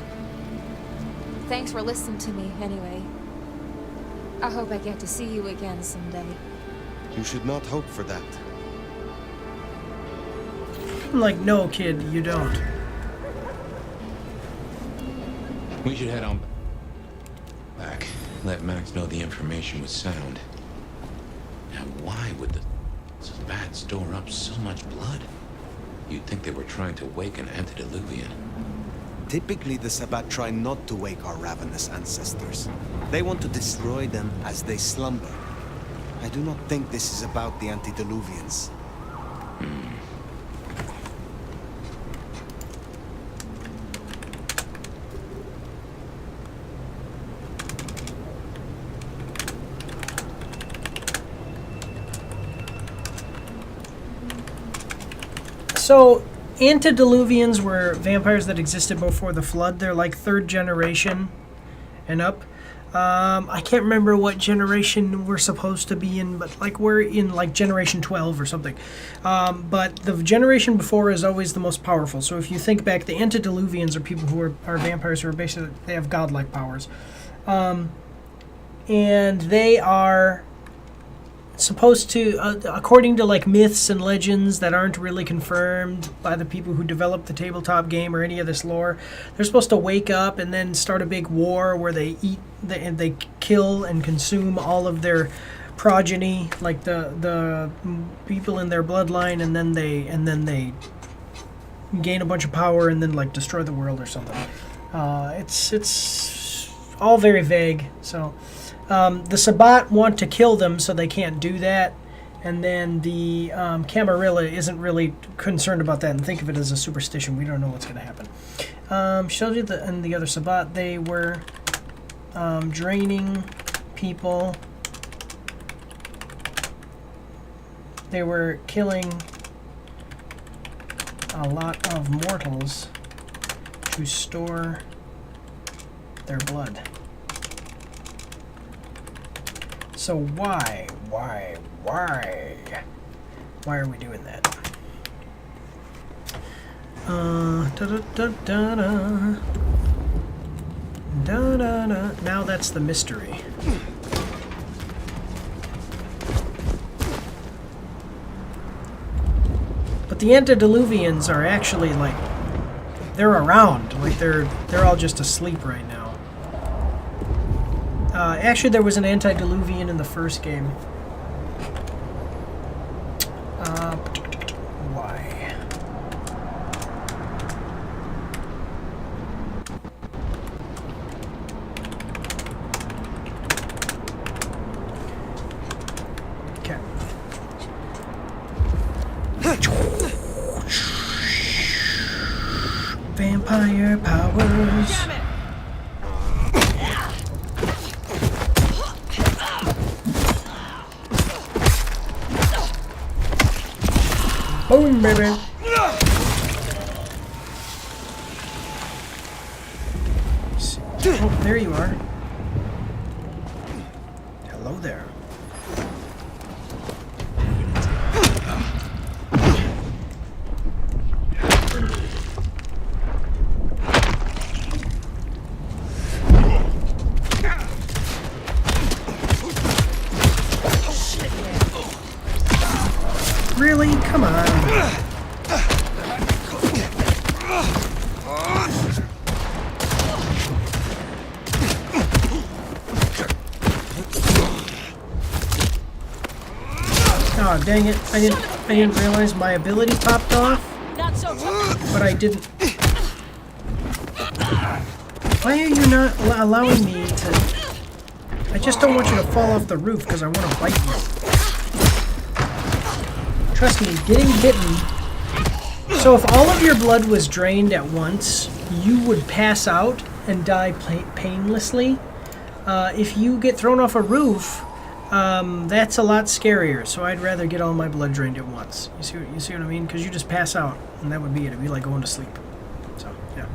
[SPEAKER 8] Thanks for listening to me, anyway. I hope I get to see you again someday.
[SPEAKER 5] You should not hope for that.
[SPEAKER 1] I'm like, no, kid, you don't.
[SPEAKER 7] We should head on back. Let Max know the information was sound. Now, why would the Sabbat store up so much blood? You'd think they were trying to wake an antediluvian.
[SPEAKER 5] Typically, the Sabbat try not to wake our ravenous ancestors. They want to destroy them as they slumber. I do not think this is about the antediluvians.
[SPEAKER 1] So, antediluvians were vampires that existed before the flood. They're like 3rd generation and up. I can't remember what generation we're supposed to be in, but like we're in like generation 12 or something. But the generation before is always the most powerful. So if you think back, the antediluvians are people who are vampires who are basically, they have godlike powers. And they are supposed to, according to like myths and legends that aren't really confirmed by the people who developed the tabletop game or any of this lore, they're supposed to wake up and then start a big war where they eat and they kill and consume all of their progeny, like the people in their bloodline, and then they gain a bunch of power and then like destroy the world or something. It's all very vague. So the Sabbat want to kill them, so they can't do that. And then the Camarilla isn't really concerned about that and think of it as a superstition. We don't know what's going to happen. Showed you and the other Sabbat, they were draining people. They were killing a lot of mortals to store their blood. So why are we doing that? Now that's the mystery. But the antediluvians are actually like, they're around, like they're all just asleep right now. Actually, there was an antediluvian in the first game. Why? Okay. Vampire powers.
[SPEAKER 13] Damn it!
[SPEAKER 1] Boom, baby. Oh, there you are. Hello there. Really? Come on. Oh, dang it. I didn't realize my ability popped off. But I didn't. Why are you not allowing me to... I just don't want you to fall off the roof because I want to bite you. Trust me, getting bitten. So if all of your blood was drained at once, you would pass out and die painlessly. If you get thrown off a roof, that's a lot scarier. So I'd rather get all my blood drained at once. You see what I mean? Because you just pass out, and that would be it. It'd be like going to sleep. So yeah.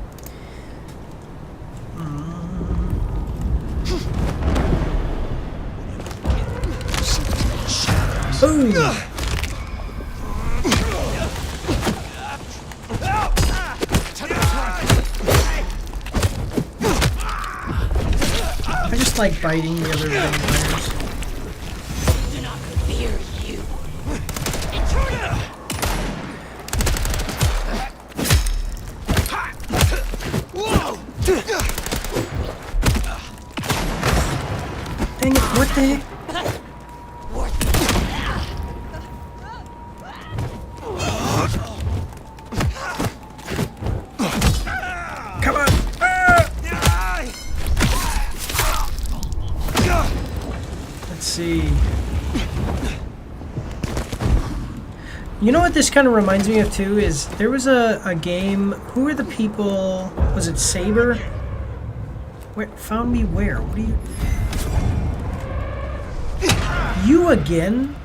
[SPEAKER 1] Boom. I just like biting the other vampires.
[SPEAKER 9] Do not fear you.
[SPEAKER 1] Dang it, what the heck? Come on! Let's see. You know what this kind of reminds me of too is there was a game. Who are the people? Was it Saber? Where found me? Where? What are you? You again?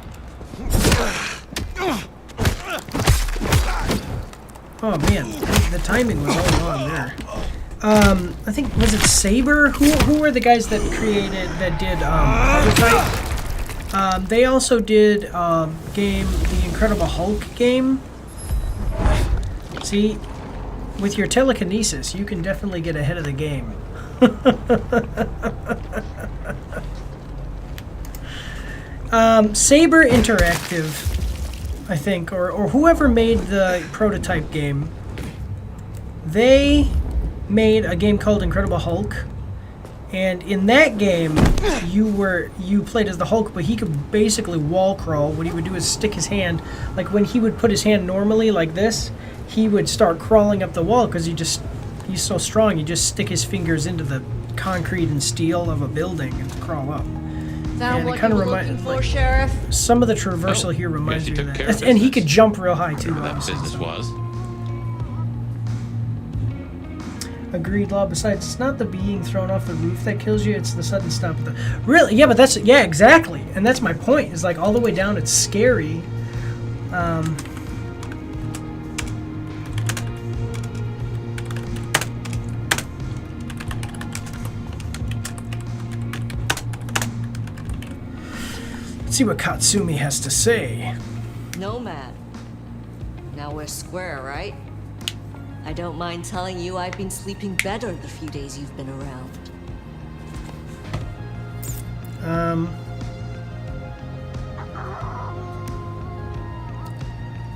[SPEAKER 1] Oh man, the timing was all wrong there. I think, was it Saber? Who were the guys that did Advertise? They also did the Incredible Hulk game. See, with your telekinesis, you can definitely get ahead of the game. Saber Interactive, I think, or whoever made the prototype game, they made a game called Incredible Hulk, and in that game you played as the Hulk, but he could basically wall crawl. What he would do is stick his hand, like when he would put his hand normally like this, he would start crawling up the wall because he's so strong. You just stick his fingers into the concrete and steel of a building and crawl up.
[SPEAKER 4] Sound
[SPEAKER 1] And
[SPEAKER 4] what
[SPEAKER 1] it kind
[SPEAKER 4] you
[SPEAKER 1] of
[SPEAKER 4] were looking
[SPEAKER 1] reminds
[SPEAKER 4] for, Sheriff?
[SPEAKER 1] some of the traversal here reminds me of that. And he could jump real high too.
[SPEAKER 7] That business was.
[SPEAKER 1] Agreed, Law. Besides, it's not the being thrown off the roof that kills you, it's the sudden stop. Really? Yeah, but yeah, exactly. And that's my point, is like all the way down, it's scary. Let's see what Katsumi has to say.
[SPEAKER 17] Nomad. Now we're square, right? I don't mind telling you I've been sleeping better the few days you've been around.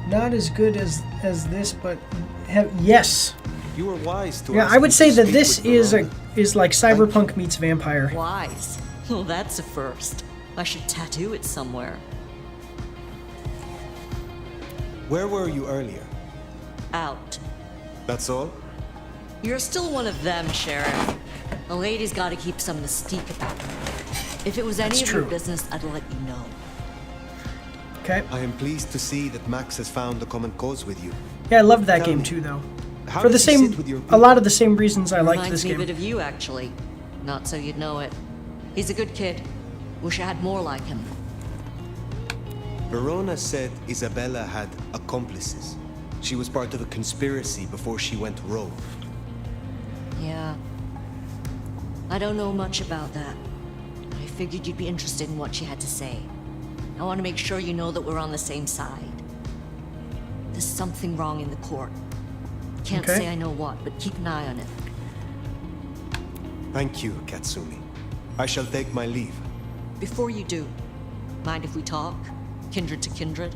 [SPEAKER 1] Not as good as this, but yes.
[SPEAKER 5] You were wise to.
[SPEAKER 1] Yeah, I would say that this is like Cyberpunk meets vampire.
[SPEAKER 17] Wise? Well, that's a first. I should tattoo it somewhere.
[SPEAKER 5] Where were you earlier?
[SPEAKER 17] Out.
[SPEAKER 5] That's all?
[SPEAKER 17] You're still one of them, Sheriff. A lady's gotta keep some mystique about her. If it was any
[SPEAKER 1] That's
[SPEAKER 17] of your
[SPEAKER 1] true.
[SPEAKER 17] business, I'd let you know.
[SPEAKER 1] Okay.
[SPEAKER 5] I am pleased to see that Max has found a common cause with you.
[SPEAKER 1] Yeah, I loved that
[SPEAKER 5] Tell
[SPEAKER 1] game
[SPEAKER 5] me,
[SPEAKER 1] too, though.
[SPEAKER 5] how
[SPEAKER 1] For the
[SPEAKER 5] does he
[SPEAKER 1] same,
[SPEAKER 5] sit with your
[SPEAKER 1] a lot of the same reasons I liked
[SPEAKER 17] Reminds
[SPEAKER 1] this
[SPEAKER 17] me a
[SPEAKER 1] game.
[SPEAKER 17] bit of you, actually. Not so you'd know it. He's a good kid. Wish I had more like him.
[SPEAKER 5] Verona said Isabella had accomplices. She was part of a conspiracy before she went rogue.
[SPEAKER 17] Yeah. I don't know much about that. I figured you'd be interested in what she had to say. I want to make sure you know that we're on the same side. There's something wrong in the court. Can't say I know what, but keep an eye on it.
[SPEAKER 5] Thank you, Katsumi. I shall take my leave.
[SPEAKER 17] Before you do, mind if we talk? Kindred to kindred?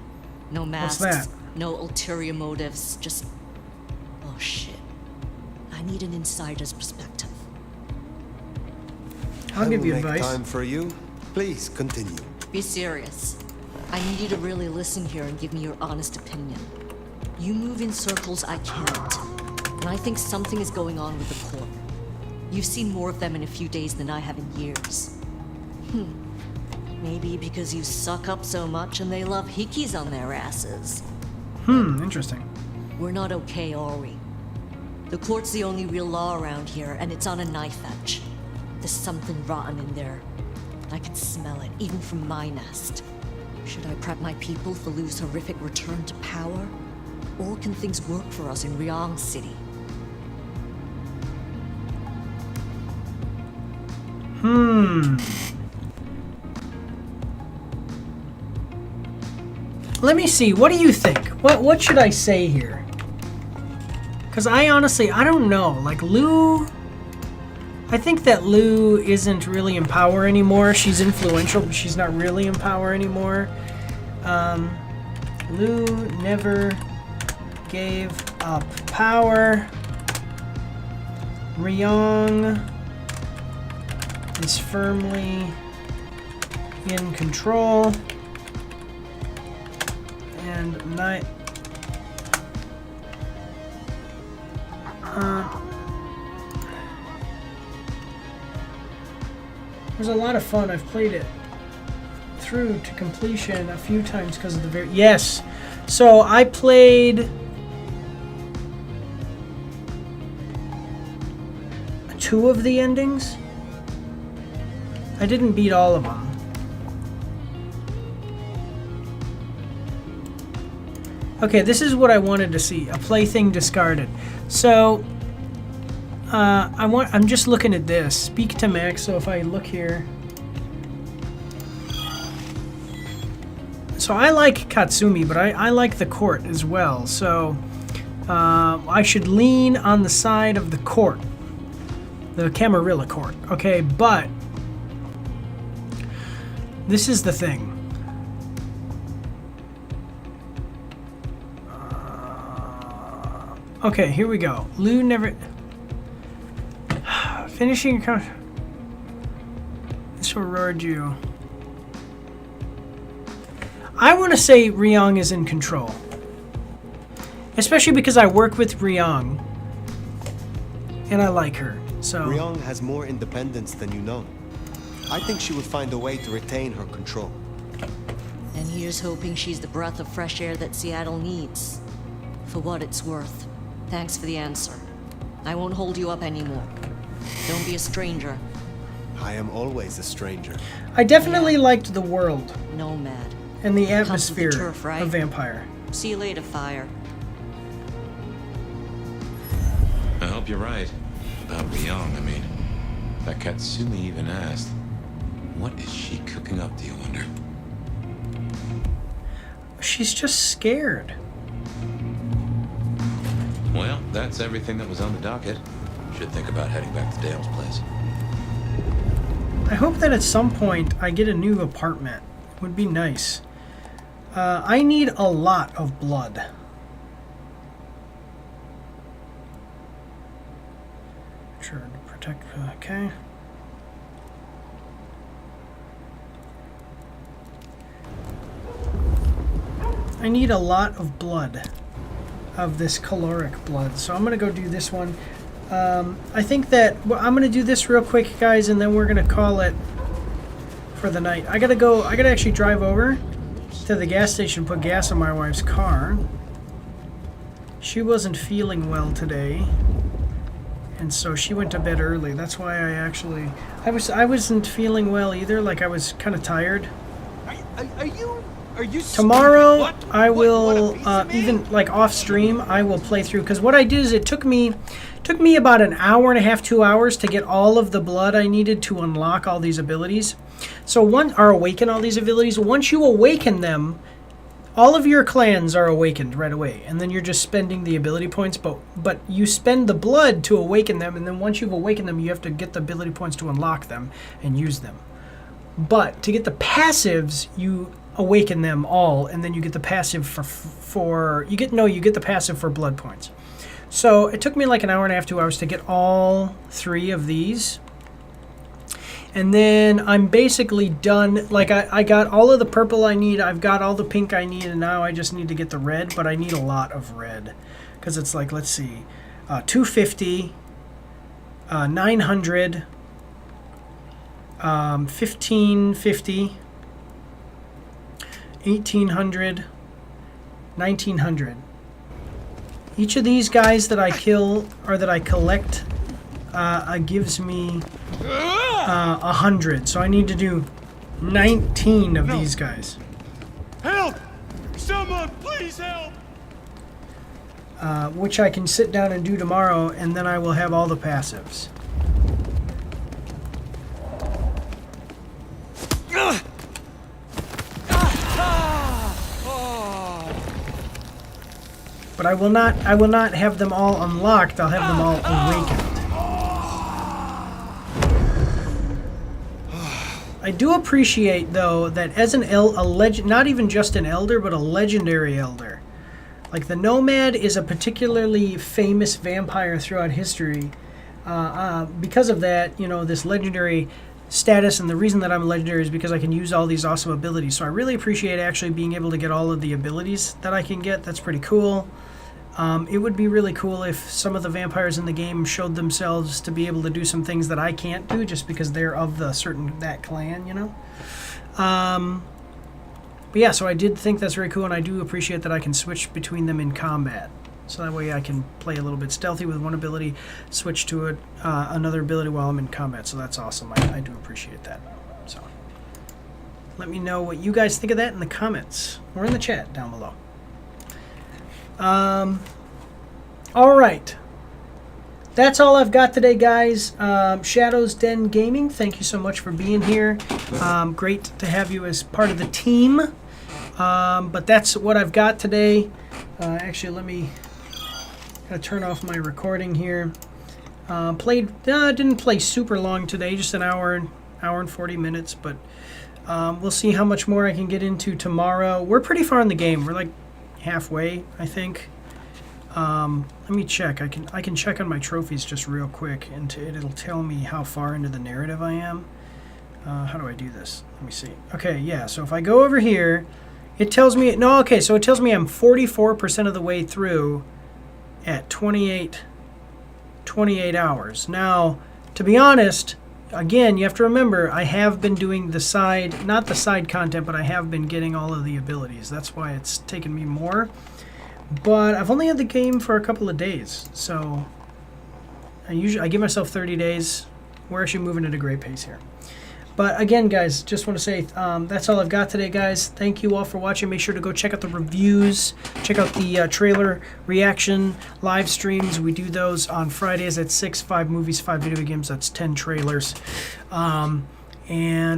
[SPEAKER 17] No masks,
[SPEAKER 1] that?
[SPEAKER 17] no ulterior motives, just... Oh shit. I need an insider's perspective.
[SPEAKER 1] I'll give you
[SPEAKER 5] make
[SPEAKER 1] advice.
[SPEAKER 5] Time for you. Please continue.
[SPEAKER 17] Be serious. I need you to really listen here and give me your honest opinion. You move in circles I can't, and I think something is going on with the court. You've seen more of them in a few days than I have in years. Maybe because you suck up so much and they love hikis on their asses.
[SPEAKER 1] Interesting.
[SPEAKER 17] We're not okay, are we? The court's the only real law around here, and it's on a knife edge. There's something rotten in there. I can smell it, even from my nest. Should I prep my people for Lu's horrific return to power? Or can things work for us in Ryong City?
[SPEAKER 1] Let me see. What do you think? What should I say here? Because I honestly, I don't know. Like, Lu... I think that Lu isn't really in power anymore. She's influential, but she's not really in power anymore. Lu never gave up power. Ryong is firmly in control. And it was a lot of fun. I've played it through to completion a few times because of the very... Yes! So I played 2 of the endings. I didn't beat all of them. Okay, this is what I wanted to see. A plaything discarded. So... I'm just looking at this. Speak to Max, so if I look here. So I like Katsumi, but I like the court as well. So I should lean on the side of the court. The Camarilla court. Okay, but this is the thing. Okay, here we go. Lu never... Finishing your this will reward you. I want to say Ryong is in control. Especially because I work with Ryong. And I like her, so...
[SPEAKER 5] Ryong has more independence than you know. I think she would find a way to retain her control.
[SPEAKER 17] And here's hoping she's the breath of fresh air that Seattle needs. For what it's worth. Thanks for the answer. I won't hold you up anymore. Don't be a stranger.
[SPEAKER 5] I am always a stranger.
[SPEAKER 1] I definitely liked the world.
[SPEAKER 17] Nomad.
[SPEAKER 1] And the atmosphere
[SPEAKER 17] the turf, right?
[SPEAKER 1] of Vampire.
[SPEAKER 17] See you later, Fire.
[SPEAKER 7] I hope you're right. About Ryong, I mean. That Katsumi even asked, what is she cooking up, do you wonder?
[SPEAKER 1] She's just scared.
[SPEAKER 7] Well, that's everything that was on the docket. Should think about heading back to Dale's place.
[SPEAKER 1] I hope that at some point I get a new apartment. Would be nice. I need a lot of blood. Sure, to protect... Okay. I need a lot of blood. Of this caloric blood. So I'm going to go do this one. I think that I'm going to do this real quick, guys, and then we're going to call it for the night. I got to actually drive over to the gas station, put gas in my wife's car. She wasn't feeling well today, and so she went to bed early. That's why I wasn't feeling well either. Like, I was kind of tired.
[SPEAKER 14] Are you
[SPEAKER 13] Are you
[SPEAKER 1] Tomorrow,
[SPEAKER 13] what?
[SPEAKER 1] I will, even like off stream, I will play through. Because what I did is it took me about an hour and a half, 2 hours to get all of the blood I needed to unlock all these abilities. So awaken all these abilities. Once you awaken them, all of your clans are awakened right away. And then you're just spending the ability points. But you spend the blood to awaken them. And then once you've awakened them, you have to get the ability points to unlock them and use them. But to get the passives, you awaken them all, and then you get the passive you get the passive for blood points. So it took me like an hour and a half, 2 hours to get all 3 of these. And then I'm basically done. Like I got all of the purple I need, I've got all the pink I need, and now I just need to get the red, but I need a lot of red. Because it's like, let's see, 250, 900, 1550, 1800, 1900. Each of these guys that I kill or that I collect gives me 100. So I need to do 19 of these guys.
[SPEAKER 13] Help! Someone, please help!
[SPEAKER 1] Which I can sit down and do tomorrow, and then I will have all the passives. But I will not have them all unlocked. I'll have them all awakened. I do appreciate though that as not even just an elder, but a legendary elder. Like the Nomad is a particularly famous vampire throughout history. Because of that, you know, this legendary status, and the reason that I'm legendary is because I can use all these awesome abilities. So I really appreciate actually being able to get all of the abilities that I can get. That's pretty cool. It would be really cool if some of the vampires in the game showed themselves to be able to do some things that I can't do just because they're of that clan, you know? But yeah, so I did think that's very cool, and I do appreciate that I can switch between them in combat. So that way I can play a little bit stealthy with one ability, switch to another ability while I'm in combat. So that's awesome. I do appreciate that. So let me know what you guys think of that in the comments or in the chat down below. All right. That's all I've got today, guys. Shadows Den Gaming, thank you so much for being here. Great to have you as part of the team. But that's what I've got today. Actually, let me turn off my recording here. Didn't play super long today, just an hour and 40 minutes, but we'll see how much more I can get into tomorrow. We're pretty far in the game. We're like halfway, I think. Let me check. I can check on my trophies just real quick, and it'll tell me how far into the narrative I am. How do I do this? Let me see. Okay, yeah, so if I go over here, it tells me, no, okay, so it tells me I'm 44% of the way through at 28 hours. Now, to be honest, again, you have to remember, I have been doing the side, not the side content, but I have been getting all of the abilities. That's why it's taken me more. But I've only had the game for a couple of days, so I give myself 30 days. We're actually moving at a great pace here. But again, guys, just want to say that's all I've got today, guys. Thank you all for watching. Make sure to go check out the reviews. Check out the trailer reaction live streams. We do those on Fridays at 6, 5 movies, 5 video games. That's 10 trailers. And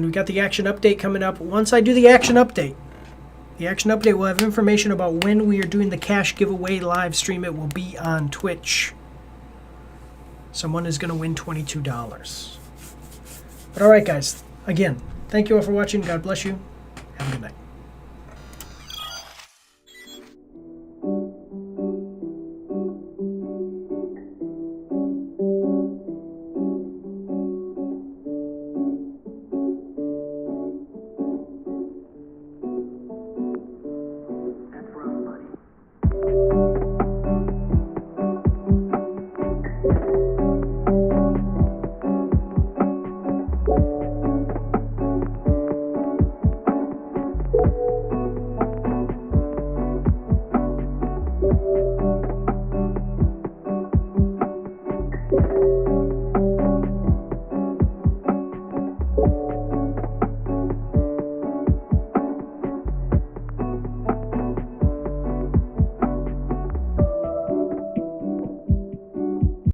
[SPEAKER 1] we got the action update coming up. Once I do the action update will have information about when we are doing the cash giveaway live stream. It will be on Twitch. Someone is going to win $22. But all right, guys. Again, thank you all for watching. God bless you. Have a good night.